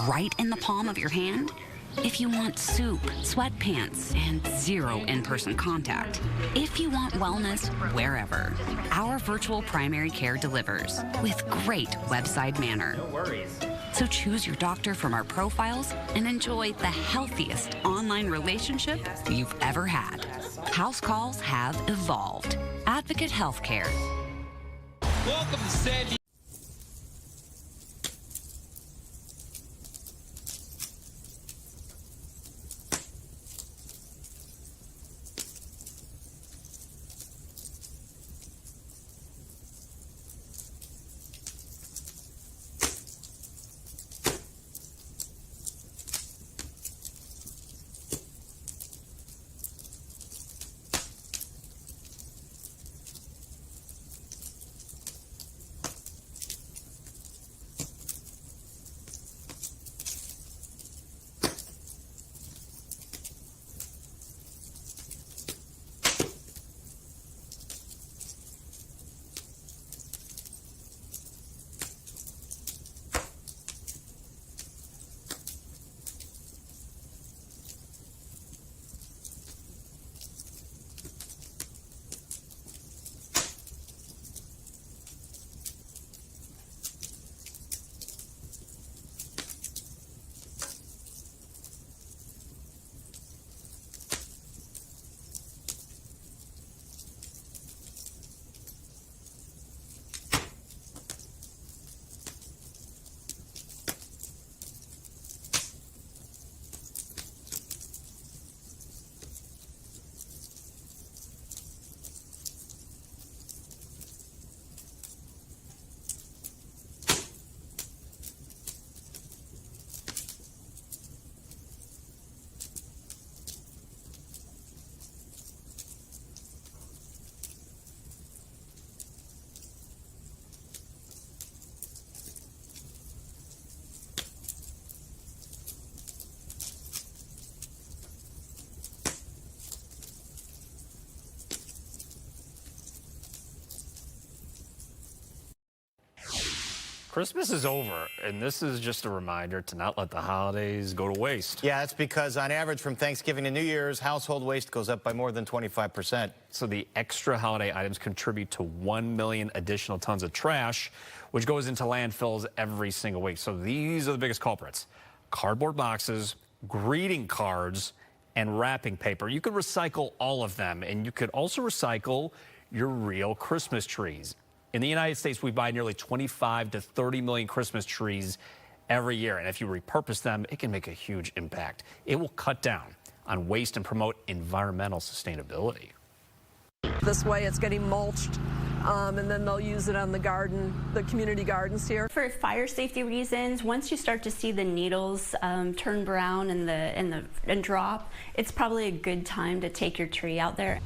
Right in the palm of your hand, if you want soup, sweatpants, and zero in-person contact, if you want wellness wherever, our virtual primary care delivers with great website manner. No worries. So choose your doctor from our profiles and enjoy the healthiest online relationship you've ever had. House calls have evolved. Advocate Healthcare. Welcome to San Diego. Christmas is over, and this is just a reminder to not let the holidays go to waste. Yeah, that's because on average from Thanksgiving to New Year's, household waste goes up by more than 25%. So the extra holiday items contribute to 1 million additional tons of trash, which goes into landfills every single week. So these are the biggest culprits: cardboard boxes, greeting cards, and wrapping paper. You could recycle all of them, and you could also recycle your real Christmas trees. In the United States, we buy nearly 25 to 30 million Christmas trees every year, and if you repurpose them, it can make a huge impact. It will cut down on waste and promote environmental sustainability. This way it's getting mulched, and then they'll use it on the garden, the community gardens here. For fire safety reasons, once you start to see the needles turn brown and drop, it's probably a good time to take your tree out there.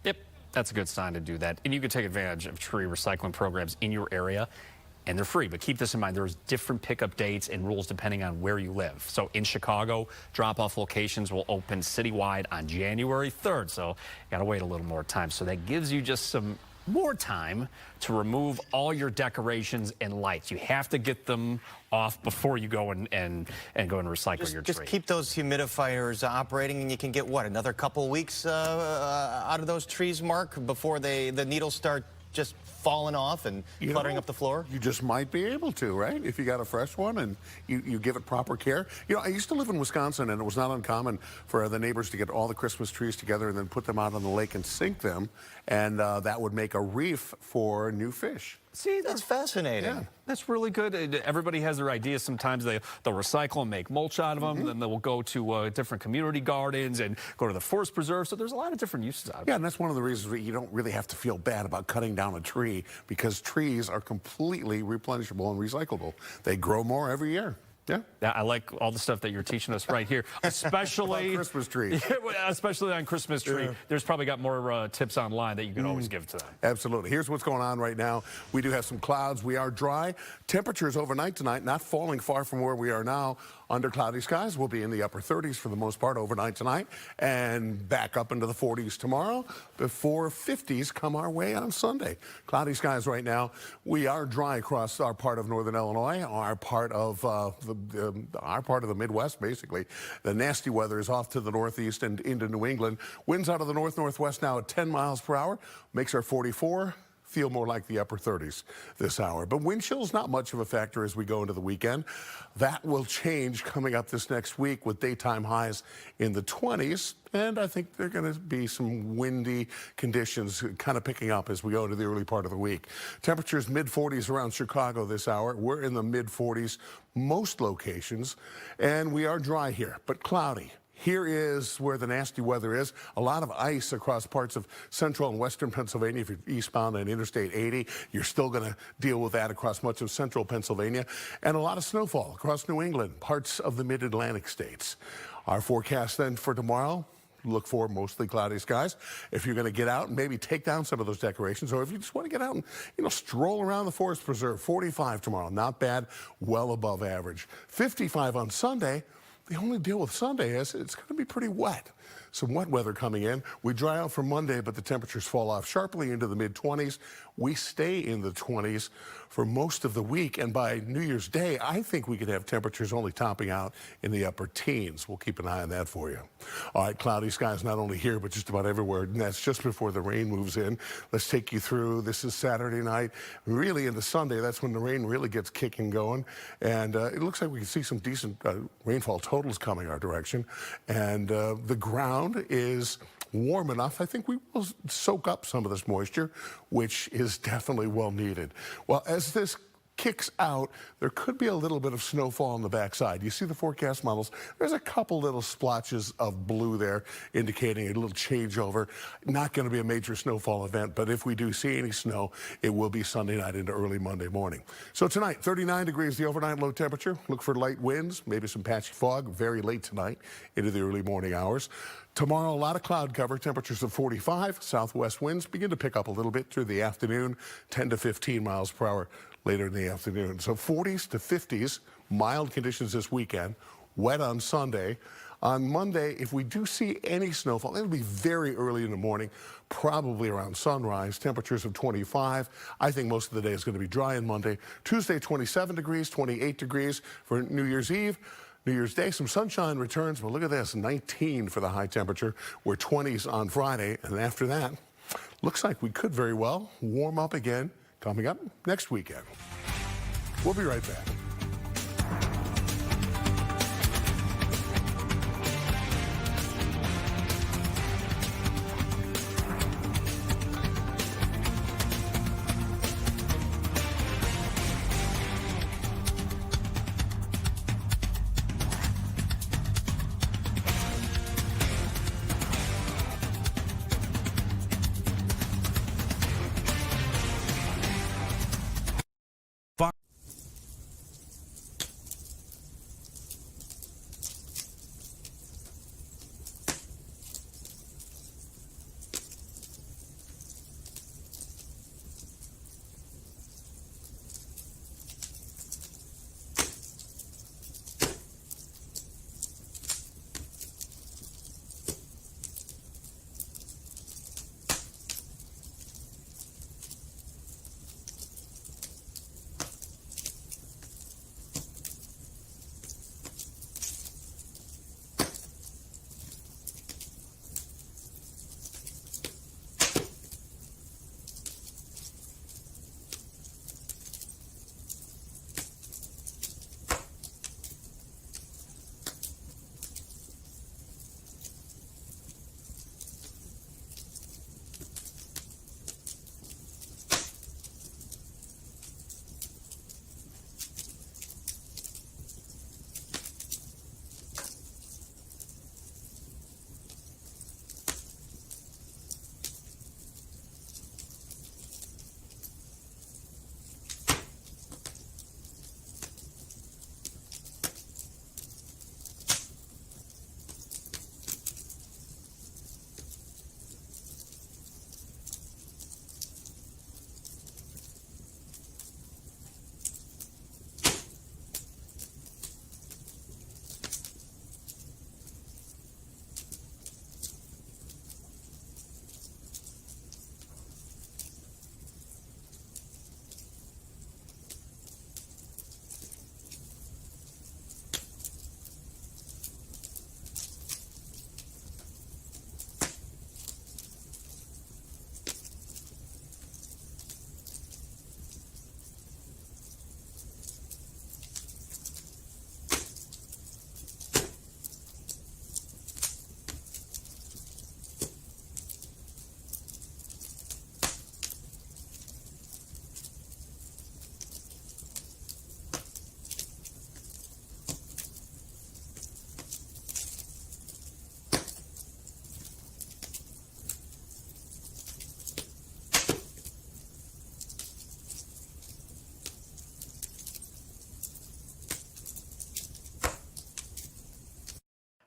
Yep, that's a good sign to do that. And you can take advantage of tree recycling programs in your area, and they're free. But keep this in mind, there's different pickup dates and rules depending on where you live. So in Chicago, drop-off locations will open citywide on January 3rd. So you got to wait a little more time. So that gives you just some more time to remove all your decorations and lights. You have to get them off before you go and go and recycle your tree. Just keep those humidifiers operating, and you can get, what, another couple weeks out of those trees, Mark, before the needles start just falling off and cluttering up the floor? You just might be able to, right? If you got a fresh one and you give it proper care. You know, I used to live in Wisconsin, and it was not uncommon for the neighbors to get all the Christmas trees together and then put them out on the lake and sink them, and that would make a reef for new fish. See, that's fascinating. Yeah, that's really good. Everybody has their ideas. Sometimes they'll recycle and make mulch out of them. Then they'll go to different community gardens and go to the forest preserve. So there's a lot of different uses out of it. Yeah, and that's one of the reasons you don't really have to feel bad about cutting down a tree, because trees are completely replenishable and recyclable. They grow more every year. Yeah. I like all the stuff that you're teaching us right here, especially Christmas trees. Yeah, especially on Christmas tree. Yeah. There's probably got more tips online that you can always give to them. Absolutely. Here's what's going on right now. We do have some clouds. We are dry. Temperatures overnight tonight not falling far from where we are now. Under cloudy skies, we'll be in the upper 30s for the most part overnight tonight, and back up into the 40s tomorrow before 50s come our way on Sunday. Cloudy skies right now. We are dry across our part of northern Illinois, our part of the Midwest, basically. The nasty weather is off to the northeast and into New England. Winds out of the north-northwest now at 10 miles per hour, makes our 44. Feel more like the upper 30s this hour. But wind chill's not much of a factor as we go into the weekend. That will change coming up this next week with daytime highs in the 20s. And I think there are going to be some windy conditions kind of picking up as we go into the early part of the week. Temperatures mid-40s around Chicago this hour. We're in the mid-40s most locations. And we are dry here, but cloudy. Here is where the nasty weather is. A lot of ice across parts of central and western Pennsylvania. If you're eastbound on Interstate 80, you're still going to deal with that across much of central Pennsylvania. And a lot of snowfall across New England, parts of the mid-Atlantic states. Our forecast then for tomorrow, look for mostly cloudy skies. If you're going to get out and maybe take down some of those decorations, or if you just want to get out and, stroll around the forest preserve, 45 tomorrow. Not bad, well above average. 55 on Sunday. The only deal with Sunday is it's going to be pretty wet. Some wet weather coming in. We dry out for Monday, but the temperatures fall off sharply into the mid-20s. We stay in the 20s for most of the week, and by New Year's Day, I think we could have temperatures only topping out in the upper teens. We'll keep an eye on that for you. All right, cloudy skies not only here, but just about everywhere, and that's just before the rain moves in. Let's take you through. This is Saturday night. Really into Sunday, that's when the rain really gets kicking going, and it looks like we can see some decent rainfall totals coming our direction, and the ground is warm enough. I think we will soak up some of this moisture, which is definitely well needed. Well, as this kicks out, there could be a little bit of snowfall on the backside. You see the forecast models. There's a couple little splotches of blue there indicating a little changeover. Not going to be a major snowfall event, but if we do see any snow, it will be Sunday night into early Monday morning. So tonight, 39 degrees the overnight low temperature. Look for light winds, maybe some patchy fog very late tonight into the early morning hours. Tomorrow, a lot of cloud cover, temperatures of 45. Southwest winds begin to pick up a little bit through the afternoon, 10 to 15 miles per hour later in the afternoon. So 40s to 50s, mild conditions this weekend, wet on Sunday. On Monday, if we do see any snowfall, it'll be very early in the morning, probably around sunrise. Temperatures of 25. I think most of the day is going to be dry on Monday. Tuesday, 27 degrees, 28 degrees for New Year's Eve. New Year's Day, some sunshine returns, but look at this, 19 for the high temperature. We're 20s on Friday, and after that, looks like we could very well warm up again coming up next weekend. We'll be right back.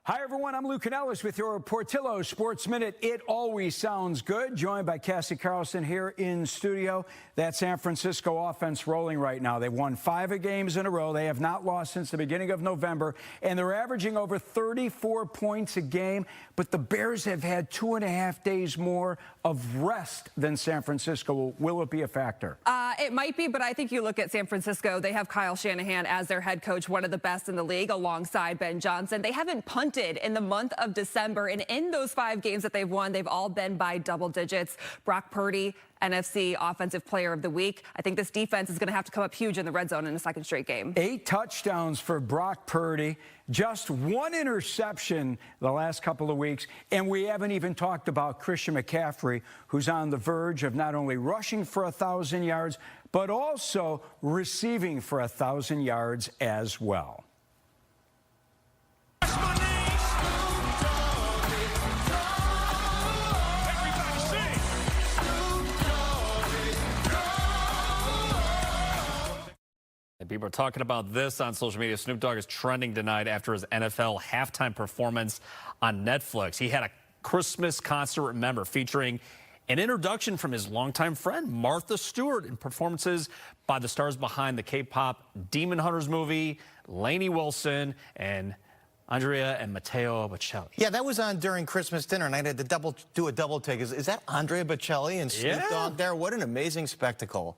Hi, everyone. I'm Luke Canellis with your Portillo Sports Minute. It always sounds good. Joined by Cassie Carlson here in studio. That San Francisco offense rolling right now. They've won 5 games in a row. They have not lost since the beginning of November, and they're averaging over 34 points a game. But the Bears have had 2.5 days more of rest than San Francisco. Will it be a factor? It might be, but I think you look at San Francisco. They have Kyle Shanahan as their head coach, one of the best in the league, alongside Ben Johnson. They haven't punted in the month of December, and in those 5 games that they've won, they've all been by double digits. Brock Purdy, NFC Offensive Player of the Week. I think this defense is going to have to come up huge in the red zone in a second straight game. 8 touchdowns for Brock Purdy, just 1 interception the last couple of weeks, and we haven't even talked about Christian McCaffrey, who's on the verge of not only rushing for 1,000 yards, but also receiving for 1,000 yards as well. And people are talking about this on social media. Snoop Dogg is trending tonight after his NFL halftime performance on Netflix. He had a Christmas concert, remember, featuring an introduction from his longtime friend, Martha Stewart, and performances by the stars behind the K-pop Demon Hunters movie, Lainey Wilson, and Andrea and Matteo Bocelli. Yeah, that was on during Christmas dinner, and I had to do a double take. Is that Andrea Bocelli and Snoop Dogg there? What an amazing spectacle.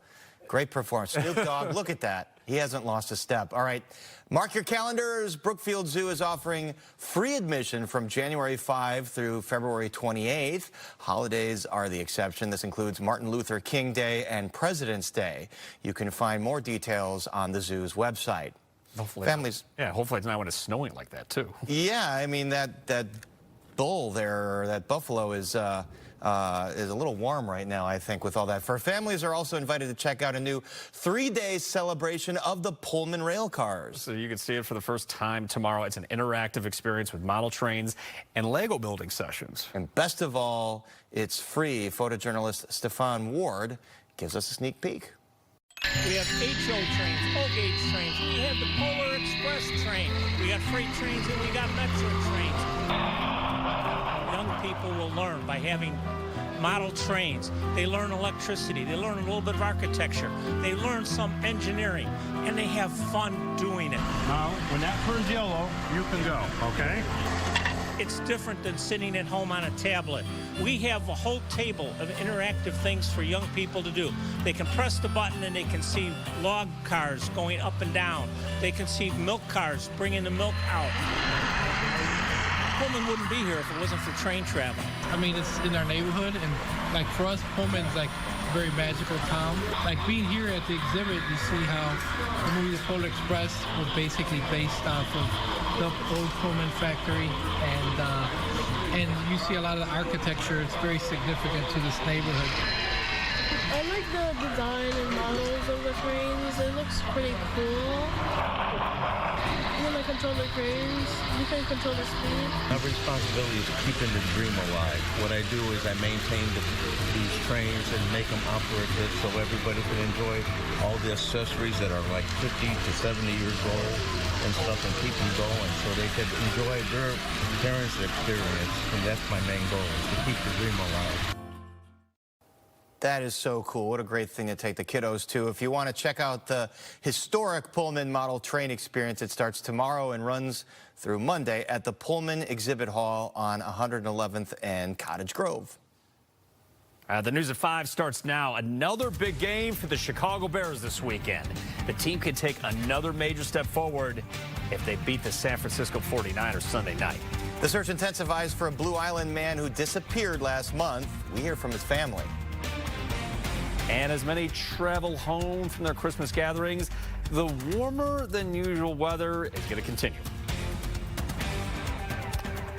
Great performance. Snoop Dogg, look at that. He hasn't lost a step. All right, mark your calendars. Brookfield Zoo is offering free admission from January 5 through February 28th. Holidays are the exception. This includes Martin Luther King Day and President's Day. You can find more details on the zoo's website. Hopefully, families. Yeah, hopefully it's not when it's snowing like that, too. Yeah, I mean, that bull there, or that buffalo is a little warm right now, I think, with all that fur. Families are also invited to check out a new 3-day celebration of the Pullman rail cars. So you can see it for the first time tomorrow. It's an interactive experience with model trains and Lego building sessions. And best of all, it's free. Photojournalist Stefan Ward gives us a sneak peek. We have HO trains, O-gauge trains. We have the Polar Express train. We got freight trains and we got metro trains. Young people will learn by having model trains. They learn electricity. They learn a little bit of architecture. They learn some engineering, and they have fun doing it. Now, when that turns yellow, you can go, okay? It's different than sitting at home on a tablet. We have a whole table of interactive things for young people to do. They can press the button and they can see log cars going up and down. They can see milk cars bringing the milk out. Pullman wouldn't be here if it wasn't for train travel. I mean, it's in our neighborhood, and like for us, Pullman's like a very magical town. Like being here at the exhibit, you see how the movie The Polar Express was basically based off of the old Pullman factory, and you see a lot of the architecture. It's very significant to this neighborhood. I like the design and models of the trains. It looks pretty cool. When I control the trains, you can control the speed. My responsibility is keeping the dream alive. What I do is I maintain these trains and make them operative so everybody can enjoy all the accessories that are like 50 to 70 years old and stuff, and keep them going so they can enjoy their parents' experience. And that's my main goal, is to keep the dream alive. That is so cool. What a great thing to take the kiddos to. If you want to check out the historic Pullman model train experience, it starts tomorrow and runs through Monday at the Pullman Exhibit Hall on 111th and Cottage Grove. The News at 5 starts now. Another big game for the Chicago Bears this weekend. The team can take another major step forward if they beat the San Francisco 49ers Sunday night. The search intensifies for a Blue Island man who disappeared last month. We hear from his family. And as many travel home from their Christmas gatherings, the warmer than usual weather is going to continue.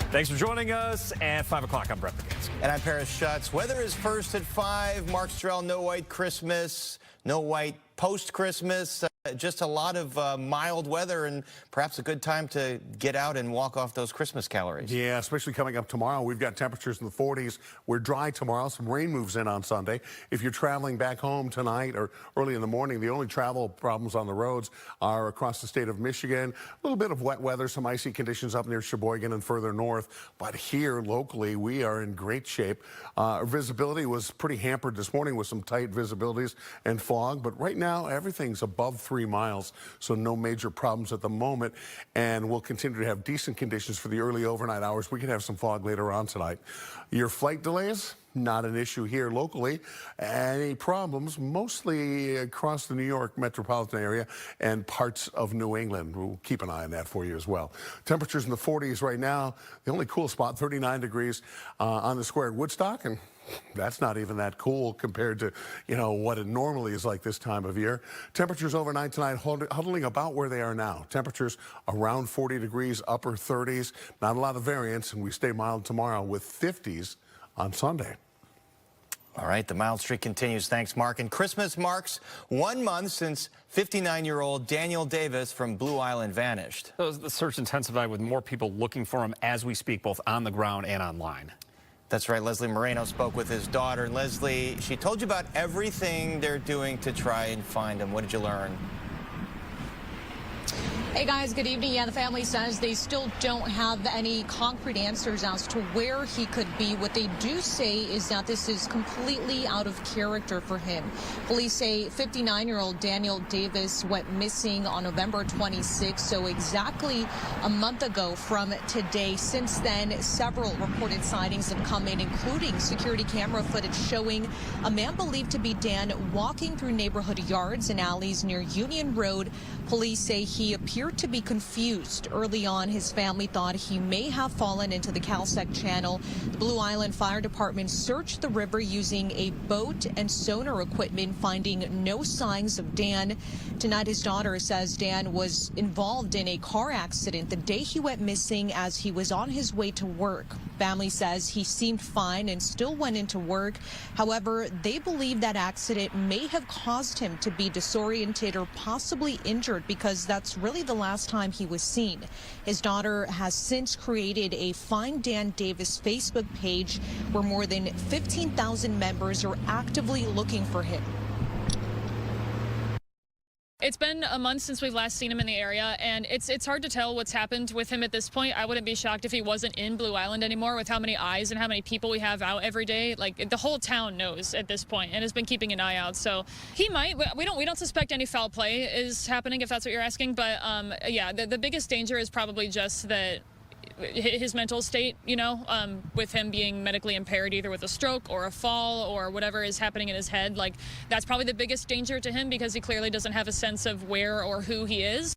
Thanks for joining us at 5 o'clock. I'm Brett Baginski. And I'm Paris Schutz. Weather is first at 5. Mark Strell, no white Christmas, no white post-Christmas. Just a lot of mild weather and perhaps a good time to get out and walk off those Christmas calories. Yeah, especially coming up tomorrow. We've got temperatures in the 40s. We're dry tomorrow. Some rain moves in on Sunday. If you're traveling back home tonight or early in the morning, the only travel problems on the roads are across the state of Michigan. A little bit of wet weather, some icy conditions up near Sheboygan and further north. But here locally, we are in great shape. Our visibility was pretty hampered this morning with some tight visibilities and fog. But right now, everything's above 3 miles, so no major problems at the moment, and we'll continue to have decent conditions for the early overnight hours. We can have some fog later on tonight. Your flight delays, not an issue here locally. Any problems, mostly across the New York metropolitan area and parts of New England. We'll keep an eye on that for you as well. Temperatures in the 40s right now. The only cool spot, 39 degrees on the square at Woodstock, and that's not even that cool compared to, you know, what it normally is like this time of year. Temperatures overnight tonight huddling about where they are now. Temperatures around 40 degrees, upper 30s. Not a lot of variance, and we stay mild tomorrow with 50s on Sunday. All right, the mild streak continues. Thanks, Mark. And Christmas marks 1 month since 59-year-old Daniel Davis from Blue Island vanished. The search intensified with more people looking for him as we speak, both on the ground and online. That's right. Leslie Moreno spoke with his daughter. Leslie, she told you about everything they're doing to try and find him. What did you learn? Hey guys, good evening. Yeah, the family says they still don't have any concrete answers as to where he could be. What they do say is that this is completely out of character for him. Police say 59-year-old Daniel Davis went missing on November 26, so exactly a month ago from today. Since then, several reported sightings have come in, including security camera footage showing a man believed to be Dan walking through neighborhood yards and alleys near Union Road. Police say he appeared to be confused. Early on, his family thought he may have fallen into the Calsec Channel. The Blue Island Fire Department searched the river using a boat and sonar equipment, finding no signs of Dan. Tonight, his daughter says Dan was involved in a car accident the day he went missing as he was on his way to work. Family says he seemed fine and still went into work. However, they believe that accident may have caused him to be disoriented or possibly injured, because that's really the last time he was seen. His daughter has since created a Find Dan Davis Facebook page where more than 15,000 members are actively looking for him. It's been a month since we've last seen him in the area, and it's hard to tell what's happened with him at this point. I wouldn't be shocked if he wasn't in Blue Island anymore, with how many eyes and how many people we have out every day. Like, the whole town knows at this point and has been keeping an eye out. So he might. We don't suspect any foul play is happening, if that's what you're asking. But yeah, the biggest danger is probably just that his mental state, you know, with him being medically impaired, either with a stroke or a fall or whatever is happening in his head. Like, that's probably the biggest danger to him, because he clearly doesn't have a sense of where or who he is.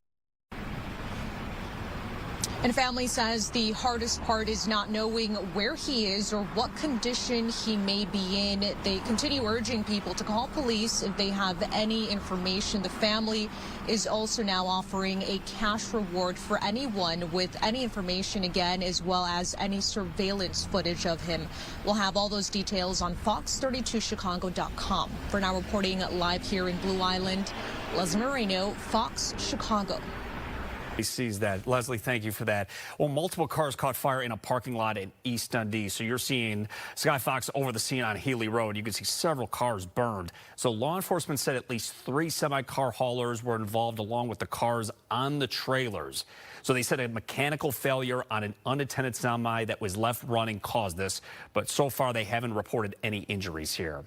And family says the hardest part is not knowing where he is or what condition he may be in. They continue urging people to call police if they have any information. The family is also now offering a cash reward for anyone with any information, again, as well as any surveillance footage of him. We'll have all those details on fox32chicago.com. For now, reporting live here in Blue Island, Leslie Moreno, Fox Chicago. He sees that. Leslie, thank you for that. Well, multiple cars caught fire in a parking lot in East Dundee. So you're seeing Sky Fox over the scene on Healy Road. You can see several cars burned. So law enforcement said at least 3 semi-car haulers were involved, along with the cars on the trailers. So they said a mechanical failure on an unattended semi that was left running caused this. But so far, they haven't reported any injuries here.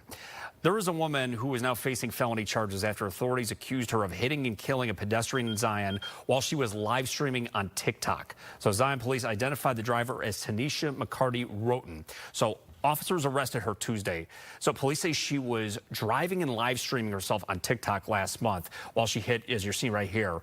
There is a woman who is now facing felony charges after authorities accused her of hitting and killing a pedestrian in Zion while she was live streaming on TikTok. So Zion police identified the driver as Tanisha McCarty-Roten. So officers arrested her Tuesday. So police say she was driving and live streaming herself on TikTok last month while she hit, as you're seeing right here,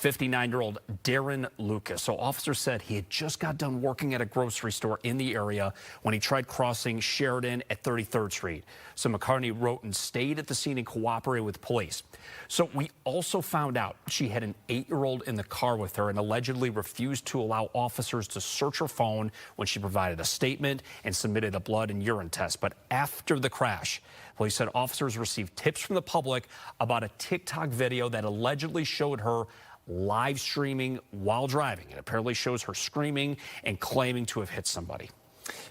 59-year-old Darren Lucas. So officers said he had just got done working at a grocery store in the area when he tried crossing Sheridan at 33rd Street. So McCartney-Roten stayed at the scene and cooperated with police. So we also found out she had an 8-year-old in the car with her and allegedly refused to allow officers to search her phone when she provided a statement and submitted a blood and urine test. But after the crash, police said officers received tips from the public about a TikTok video that allegedly showed her live streaming while driving. It apparently shows her screaming and claiming to have hit somebody.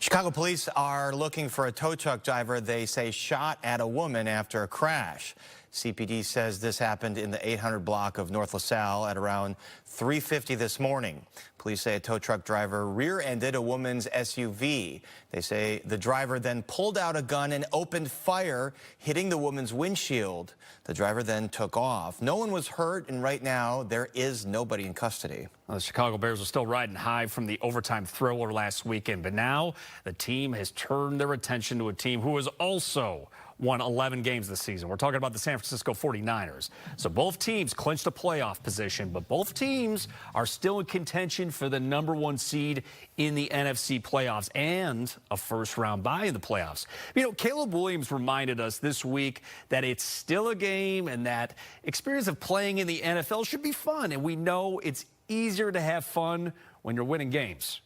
Chicago police are looking for a tow truck driver they say shot at a woman after a crash. CPD says this happened in the 800 block of North LaSalle at around 3:50 this morning. Police say a tow truck driver rear-ended a woman's SUV. They say the driver then pulled out a gun and opened fire, hitting the woman's windshield. The driver then took off. No one was hurt, and right now there is nobody in custody. Well, the Chicago Bears are still riding high from the overtime thriller last weekend, but now the team has turned their attention to a team who has also won 11 games this season. We're talking about the San Francisco 49ers. So both teams clinched a playoff position, but both teams are still in contention for the #1 seed in the NFC playoffs and a first-round bye in the playoffs. You know, Caleb Williams reminded us this week that it's still a game and that experience of playing in the NFL should be fun. And we know it's easier to have fun when you're winning games.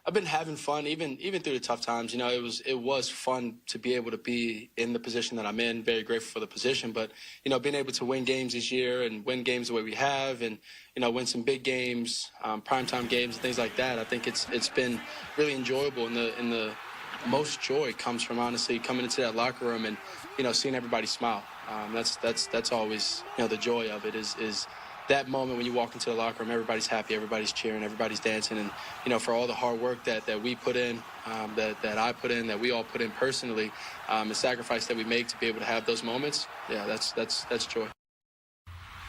I've been having fun even through the tough times. You know, it was fun to be able to be in the position that I'm in. Very grateful for the position, but you know, being able to win games this year and win games the way we have, and you know, win some big games, primetime games, and things like that. I think it's been really enjoyable, and the most joy comes from honestly coming into that locker room and you know, seeing everybody smile. That's always, you know, the joy of it is that moment when you walk into the locker room, everybody's happy, everybody's cheering, everybody's dancing, and for all the hard work that we put in, that I put in, that we all put in personally, the sacrifice that we make to be able to have those moments, yeah, that's joy.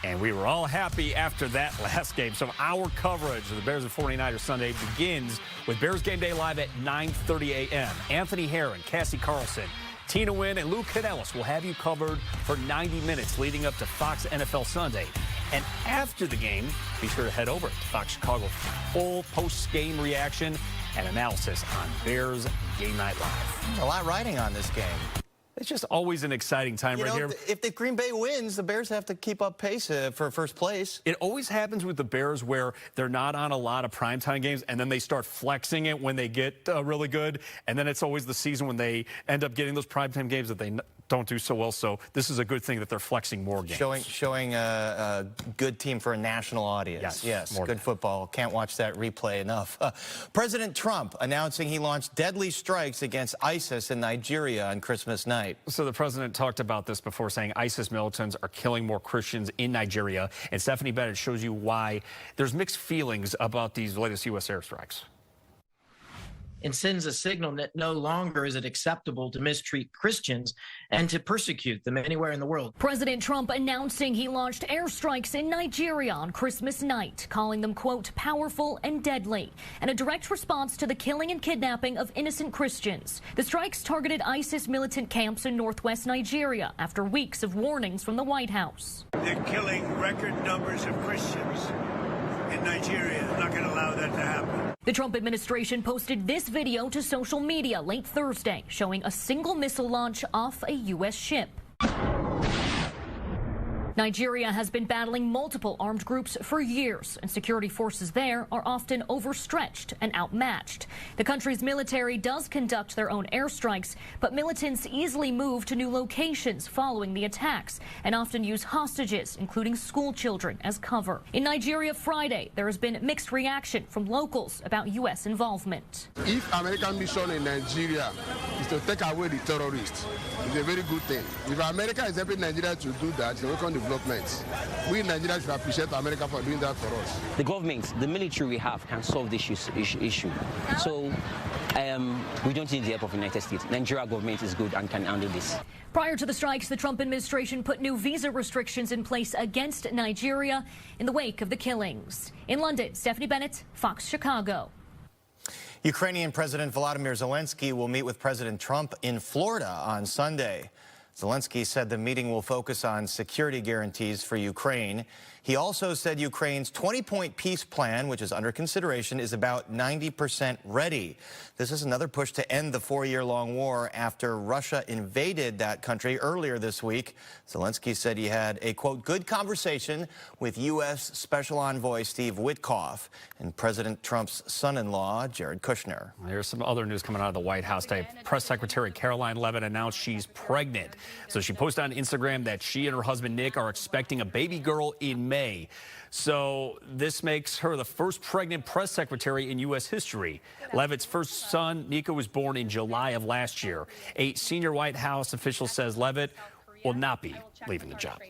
And we were all happy after that last game. So our coverage of the Bears and 49ers Sunday begins with Bears Game Day Live at 9:30 a.m. Anthony Herron, Cassie Carlson, Tina Nguyen, and Lou Canellis will have you covered for 90 minutes leading up to Fox NFL Sunday. And after the game, be sure to head over to Fox Chicago for full post-game reaction and analysis on Bears Game Night Live. A lot riding on this game. It's just always an exciting time right here. If the Green Bay wins, the Bears have to keep up pace for first place. It always happens with the Bears where they're not on a lot of primetime games, and then they start flexing it when they get really good. And then it's always the season when they end up getting those primetime games that they don't do so well. So this is a good thing that they're flexing more games. Showing a good team for a national audience. Yes, good football. Can't watch that replay enough. President Trump announcing he launched deadly strikes against ISIS in Nigeria on Christmas night. So the president talked about this before, saying ISIS militants are killing more Christians in Nigeria. And Stephanie Bennett shows you why there's mixed feelings about these latest U.S. airstrikes. And sends a signal that no longer is it acceptable to mistreat Christians and to persecute them anywhere in the world. President Trump announcing he launched airstrikes in Nigeria on Christmas night, calling them, quote, powerful and deadly, and a direct response to the killing and kidnapping of innocent Christians. The strikes targeted ISIS militant camps in northwest Nigeria after weeks of warnings from the White House. They're killing record numbers of Christians in Nigeria. I'm not going to allow that to happen. The Trump administration posted this video to social media late Thursday, showing a single missile launch off a U.S. ship. Nigeria has been battling multiple armed groups for years, and security forces there are often overstretched and outmatched. The country's military does conduct their own airstrikes, but militants easily move to new locations following the attacks and often use hostages, including school children, as cover. In Nigeria Friday, there has been mixed reaction from locals about U.S. involvement. If American mission in Nigeria is to take away the terrorists, it's a very good thing. If America is helping Nigeria to do that, it's a welcome development. We in Nigeria should appreciate America for doing that for us. The government, the military we have can solve this issue. So we don't need the help of the United States. Nigeria government is good and can handle this. Prior to the strikes, the Trump administration put new visa restrictions in place against Nigeria in the wake of the killings. In London, Stephanie Bennett, Fox Chicago. Ukrainian President Volodymyr Zelensky will meet with President Trump in Florida on Sunday. Zelensky said the meeting will focus on security guarantees for Ukraine. He also said Ukraine's 20-point peace plan, which is under consideration, is about 90% ready. This is another push to end the 4-year-long war after Russia invaded that country earlier this week. Zelensky said he had a, quote, good conversation with U.S. Special Envoy Steve Witkoff and President Trump's son-in-law, Jared Kushner. There's some other news coming out of the White House today. Press Secretary Caroline Leavitt announced she's pregnant. So she posted on Instagram that she and her husband Nick are expecting a baby girl in May. So this makes her the first pregnant press secretary in U.S. history. Leavitt's first son, Nico, was born in July of last year. A senior White House official says Leavitt will not be leaving the job.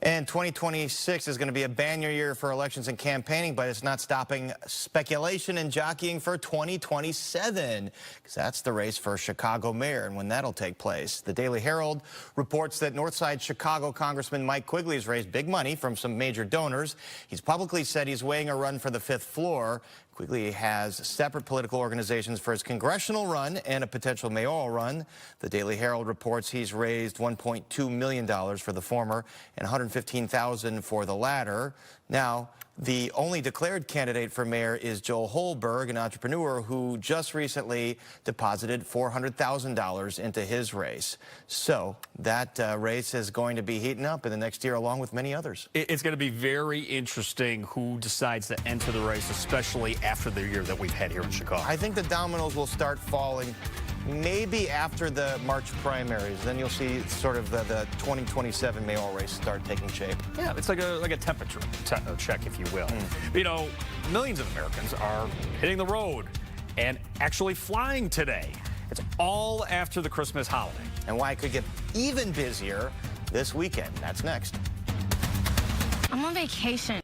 And 2026 is going to be a banner year for elections and campaigning, but it's not stopping speculation and jockeying for 2027, because that's the race for Chicago mayor and when that'll take place. The Daily Herald reports that Northside Chicago Congressman Mike Quigley has raised big money from some major donors. He's publicly said he's weighing a run for the 5th floor. Quigley has separate political organizations for his congressional run and a potential mayoral run. The Daily Herald reports he's raised $1.2 million for the former and $115,000 for the latter. Now, the only declared candidate for mayor is Joel Holberg, an entrepreneur who just recently deposited $400,000 into his race. So that race is going to be heating up in the next year, along with many others. It's going to be very interesting who decides to enter the race, especially after the year that we've had here in Chicago. I think the dominoes will start falling maybe after the March primaries. Then you'll see sort of the 2027 mayoral race start taking shape. Yeah, it's like a temperature check, if you will. You know, millions of Americans are hitting the road and actually flying today. It's all after the Christmas holiday. And why it could get even busier this weekend. That's next. I'm on vacation.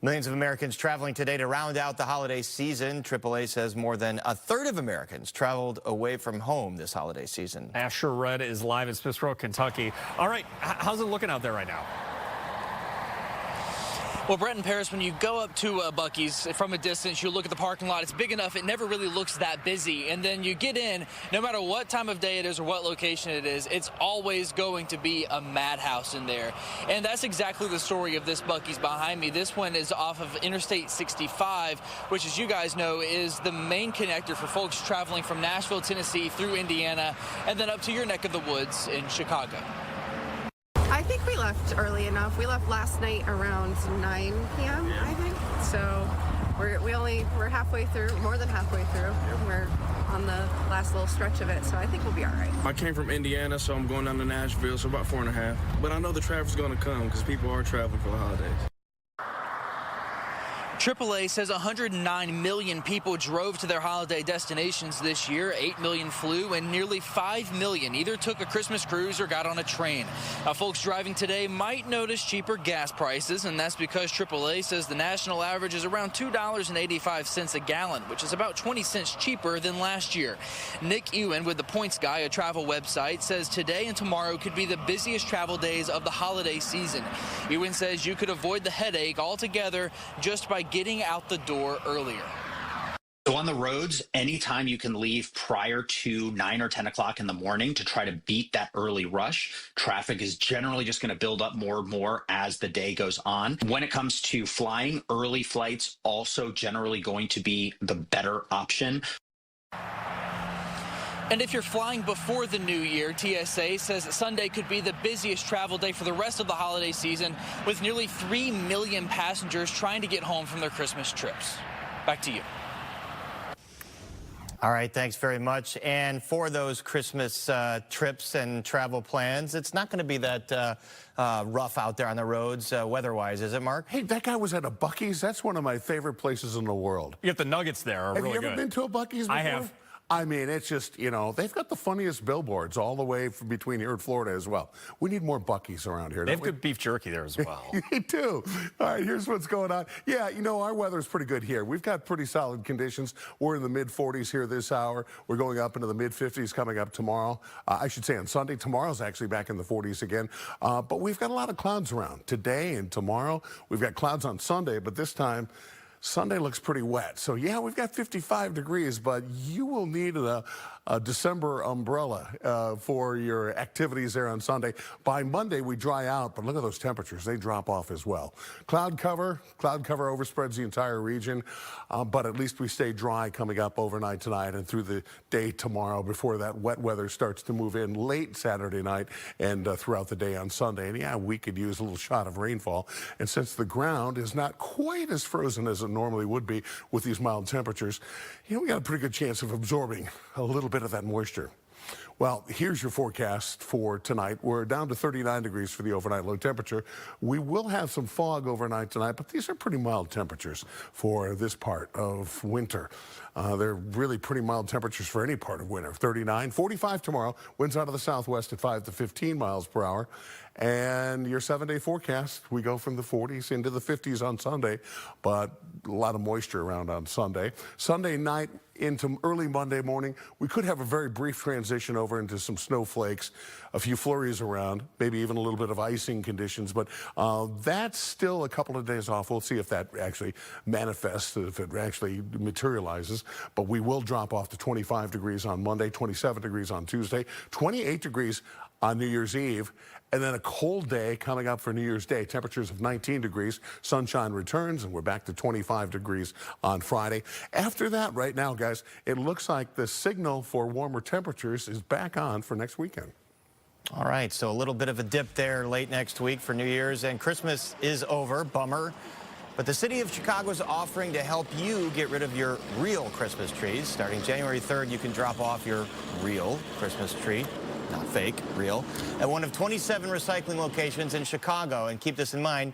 Millions of Americans traveling today to round out the holiday season. AAA says more than a third of Americans traveled away from home this holiday season. Asher Red is live in Smithsboro, Kentucky. All right, how's it looking out there right now? Well, Brett and Paris, when you go up to Buc-ee's from a distance, you look at the parking lot. It's big enough. It never really looks that busy. And then you get in, no matter what time of day it is or what location it is, it's always going to be a madhouse in there. And that's exactly the story of this Buc-ee's behind me. This one is off of Interstate 65, which, as you guys know, is the main connector for folks traveling from Nashville, Tennessee through Indiana and then up to your neck of the woods in Chicago. I think we left early enough. We left last night around 9 p.m., I think. So we're halfway through, more than halfway through. We're on the last little stretch of it, so I think we'll be all right. I came from Indiana, so I'm going down to Nashville, so about 4.5. But I know the traffic's going to come because people are traveling for the holidays. AAA says 109 million people drove to their holiday destinations this year. 8 million flew, and nearly 5 million either took a Christmas cruise or got on a train. Now, folks driving today might notice cheaper gas prices, and that's because AAA says the national average is around $2.85 a gallon, which is about 20 cents cheaper than last year. Nick Ewan with the Points Guy, a travel website, says today and tomorrow could be the busiest travel days of the holiday season. Ewan says you could avoid the headache altogether just by getting out the door earlier. So on the roads, anytime you can leave prior to 9 or 10 o'clock in the morning to try to beat that early rush, traffic is generally just going to build up more and more as the day goes on. When it comes to flying, early flights also generally going to be the better option. And if you're flying before the new year, TSA says that Sunday could be the busiest travel day for the rest of the holiday season, with nearly 3 million passengers trying to get home from their Christmas trips. Back to you. All right, thanks very much. And for those Christmas trips and travel plans, it's not going to be that rough out there on the roads weather-wise, is it, Mark? Hey, that guy was at a Buc-ee's. That's one of my favorite places in the world. You get the nuggets there are really good. Have you ever been to a Buc-ee's before? I have. I mean, it's just, you know, they've got the funniest billboards all the way from between here and Florida as well. We need more Buc-ee's around here. They have good beef jerky there as well. They do. All right, here's what's going on. Yeah, you know, our weather's pretty good here. We've got pretty solid conditions. We're in the mid-40s here this hour. We're going up into the mid-50s coming up tomorrow. I should say on Sunday. Tomorrow's actually back in the 40s again. But we've got a lot of clouds around today and tomorrow. We've got clouds on Sunday, but this time, Sunday looks pretty wet. So, yeah, we've got 55 degrees, but you will need a December umbrella for your activities there on Sunday. By Monday, we dry out, but look at those temperatures. They drop off as well. Cloud cover overspreads the entire region, but at least we stay dry coming up overnight tonight and through the day tomorrow before that wet weather starts to move in late Saturday night and throughout the day on Sunday. And, yeah, we could use a little shot of rainfall. And since the ground is not quite as frozen as it normally would be with these mild temperatures, you know, we got a pretty good chance of absorbing a little bit of that moisture. Well, here's your forecast for tonight. We're down to 39 degrees for the overnight low temperature. We will have some fog overnight tonight, but these are pretty mild temperatures for this part of winter. They're really pretty mild temperatures for any part of winter. 39, 45 tomorrow. Winds out of the southwest at 5 to 15 miles per hour. And your 7-day forecast, we go from the 40s into the 50s on Sunday, but a lot of moisture around on Sunday. Sunday night into early Monday morning, we could have a very brief transition over into some snowflakes, a few flurries around, maybe even a little bit of icing conditions, but that's still a couple of days off. We'll see if that actually manifests, if it actually materializes, but we will drop off to 25 degrees on Monday, 27 degrees on Tuesday, 28 degrees on New Year's Eve, and then a cold day coming up for New Year's Day. Temperatures of 19 degrees. Sunshine returns, and we're back to 25 degrees on Friday. After that, right now, guys, it looks like the signal for warmer temperatures is back on for next weekend. All right, so a little bit of a dip there late next week for New Year's, and Christmas is over. Bummer. But the city of Chicago is offering to help you get rid of your real Christmas trees. Starting January 3rd, you can drop off your real Christmas tree, not fake, real, at one of 27 recycling locations in Chicago. And keep this in mind,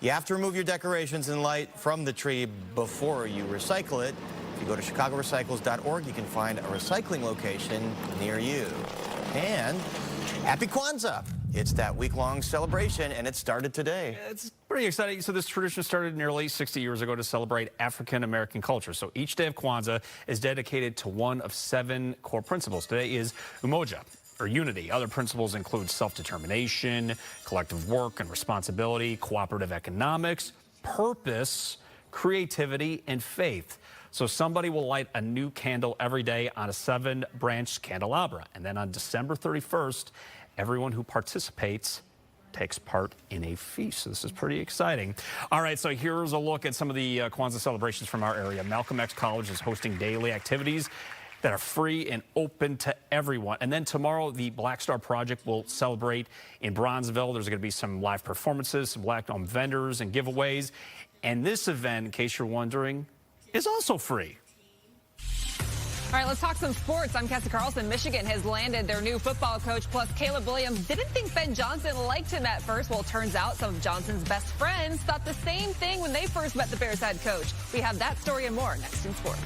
you have to remove your decorations and light from the tree before you recycle it. If you go to chicagorecycles.org, you can find a recycling location near you. And happy Kwanzaa. It's that week-long celebration, and it started today. It's pretty exciting. So this tradition started nearly 60 years ago to celebrate African-American culture. So each day of Kwanzaa is dedicated to one of 7 core principles. Today is Umoja, or unity. Other principles include self-determination, collective work and responsibility, cooperative economics, purpose, creativity, and faith. So somebody will light a new candle every day on a 7-branch candelabra. And then on December 31st, everyone who participates takes part in a feast. So this is pretty exciting. All right, so here's a look at some of the Kwanzaa celebrations from our area. Malcolm X College is hosting daily activities that are free and open to everyone. And then tomorrow, the Black Star Project will celebrate in Bronzeville. There's going to be some live performances, some Black-owned vendors and giveaways. And this event, in case you're wondering, is also free. All right, let's talk some sports. I'm Kessie Carlson. Michigan has landed their new football coach, plus Caleb Williams didn't think Ben Johnson liked him at first. Well, it turns out some of Johnson's best friends thought the same thing when they first met the Bears head coach. We have that story and more next in sports.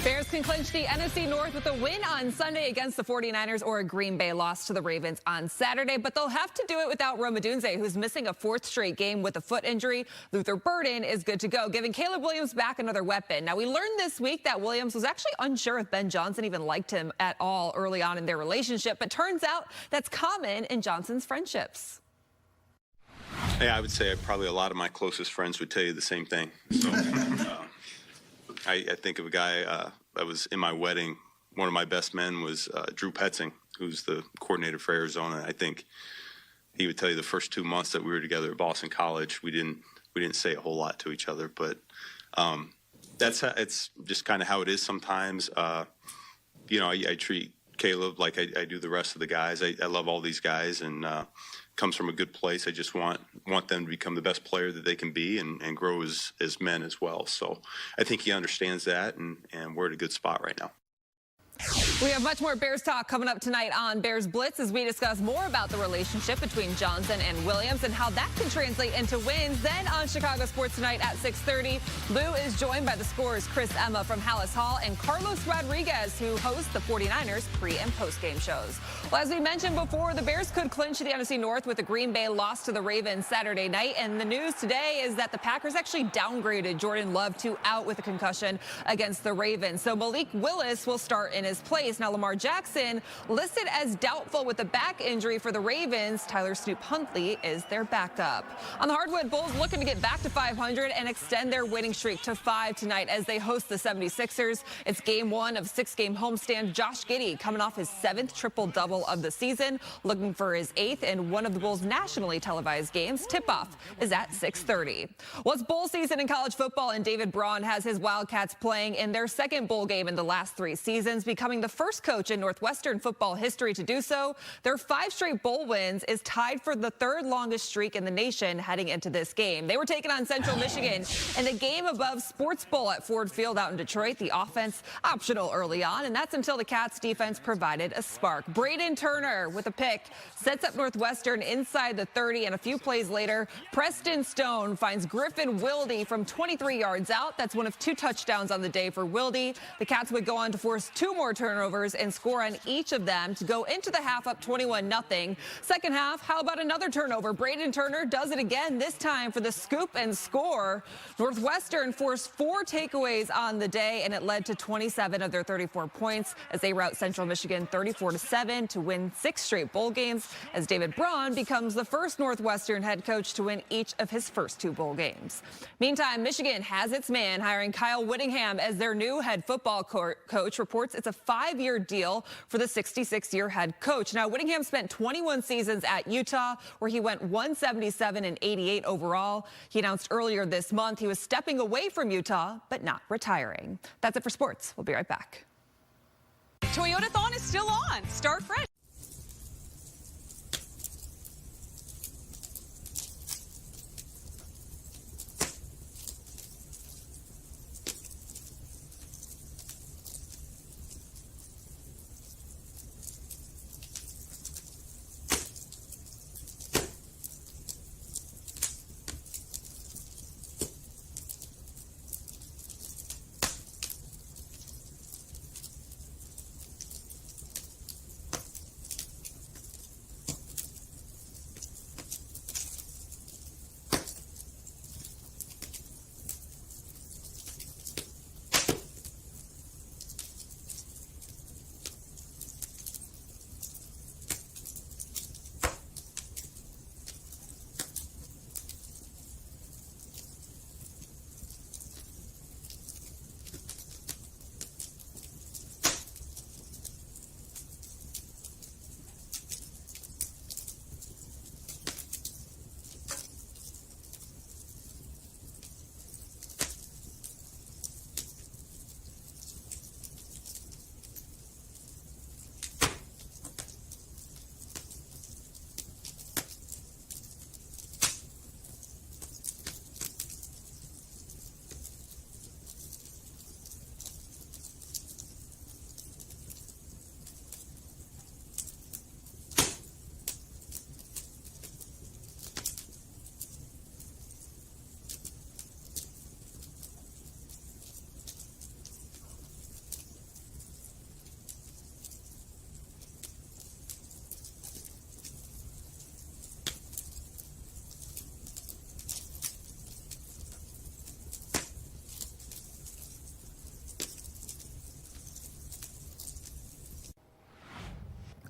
Bears can clinch the NFC North with a win on Sunday against the 49ers or a Green Bay loss to the Ravens on Saturday, but they'll have to do it without Rome Odunze, who's missing a 4th straight game with a foot injury. Luther Burden is good to go, giving Caleb Williams back another weapon. Now, we learned this week that Williams was actually unsure if Ben Johnson even liked him at all early on in their relationship, but turns out that's common in Johnson's friendships. Yeah, I would say probably a lot of my closest friends would tell you the same thing. So, I think of a guy that was in my wedding. One of my best men was Drew Petzing, who's the coordinator for Arizona. I think he would tell you the first 2 months that we were together at Boston College, we didn't say a whole lot to each other, but it's just kind of how it is sometimes. You know, I treat Caleb like I do the rest of the guys. I love all these guys, and comes from a good place. I just want them to become the best player that they can be and grow as men as well. So I think he understands that, and we're at a good spot right now. We have much more Bears talk coming up tonight on Bears Blitz as we discuss more about the relationship between Johnson and Williams and how that can translate into wins. Then on Chicago Sports Tonight at 6:30, Lou is joined by the Scorer's Chris Emma from Hallis Hall and Carlos Rodriguez, who hosts the 49ers pre- and post-game shows. Well, as we mentioned before, the Bears could clinch the NFC North with a Green Bay loss to the Ravens Saturday night. And the news today is that the Packers actually downgraded Jordan Love to out with a concussion against the Ravens. So Malik Willis will start in his place. place. Now, Lamar Jackson listed as doubtful with a back injury for the Ravens. Tyler Snoop Huntley is their backup. On the hardwood, Bulls looking to get back to 500 and extend their winning streak to 5 tonight as they host the 76ers. It's game 1 of 6-game homestand. Josh Giddey coming off his 7th triple-double of the season, looking for his 8th in one of the Bulls' nationally televised games. Tip-off is at 6:30. Well, it's bowl season in college football, and David Braun has his Wildcats playing in their second bowl game in the last 3 seasons, becoming the first coach in Northwestern football history to do so. Their 5 straight bowl wins is tied for the 3rd longest streak in the nation heading into this game. They were taking on Central Michigan in the game above Sports Bowl at Ford Field out in Detroit. The offense optional early on, and that's until the Cats defense provided a spark. Braden Turner with a pick sets up Northwestern inside the 30, and a few plays later, Preston Stone finds Griffin Wilde from 23 yards out. That's one of 2 touchdowns on the day for Wilde. The Cats would go on to force 2 more turnovers and score on each of them to go into the half up 21-0. Second half, how about another turnover? Braden Turner does it again, this time for the scoop and score. Northwestern forced 4 takeaways on the day, and it led to 27 of their 34 points as they rout Central Michigan 34-7 to win 6 straight bowl games, as David Braun becomes the first Northwestern head coach to win each of his first 2 bowl games. Meantime, Michigan has its man, hiring Kyle Whittingham as their new head football coach. Reports it's a 5-year deal for the 66-year head coach. Now, Whittingham spent 21 seasons at Utah, where he went 177 and 88 overall. He announced earlier this month he was stepping away from Utah, but not retiring. That's it for sports. We'll be right back. Toyotathon is still on. Start fresh.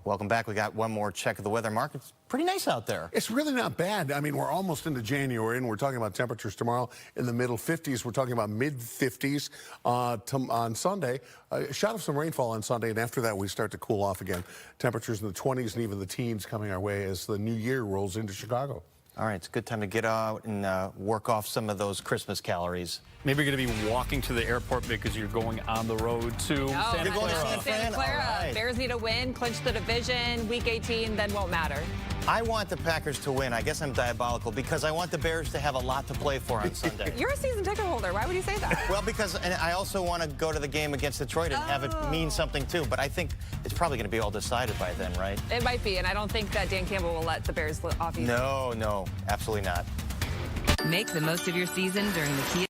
Welcome back. We got one more check of the weather. Mark, it's pretty nice out there. It's really not bad. I mean, we're almost into January, and we're talking about temperatures tomorrow in the middle 50s. We're talking about mid 50s on Sunday. A shot of some rainfall on Sunday, and after that, we start to cool off again. Temperatures in the 20s and even the teens coming our way as the new year rolls into Chicago. All right, it's a good time to get out and work off some of those Christmas calories. Maybe you're going to be walking to the airport because you're going on the road to Santa Clara. Santa Clara. Right. Bears need a win, clinch the division. Week 18 then won't matter. I want the Packers to win. I guess I'm diabolical because I want the Bears to have a lot to play for on Sunday. You're a season ticket holder. Why would you say that? Well, because and I also want to go to the game against Detroit and have it mean something too. But I think it's probably going to be all decided by then, right? It might be, and I don't think that Dan Campbell will let the Bears off easy. No, absolutely not. Make the most of your season during the Kia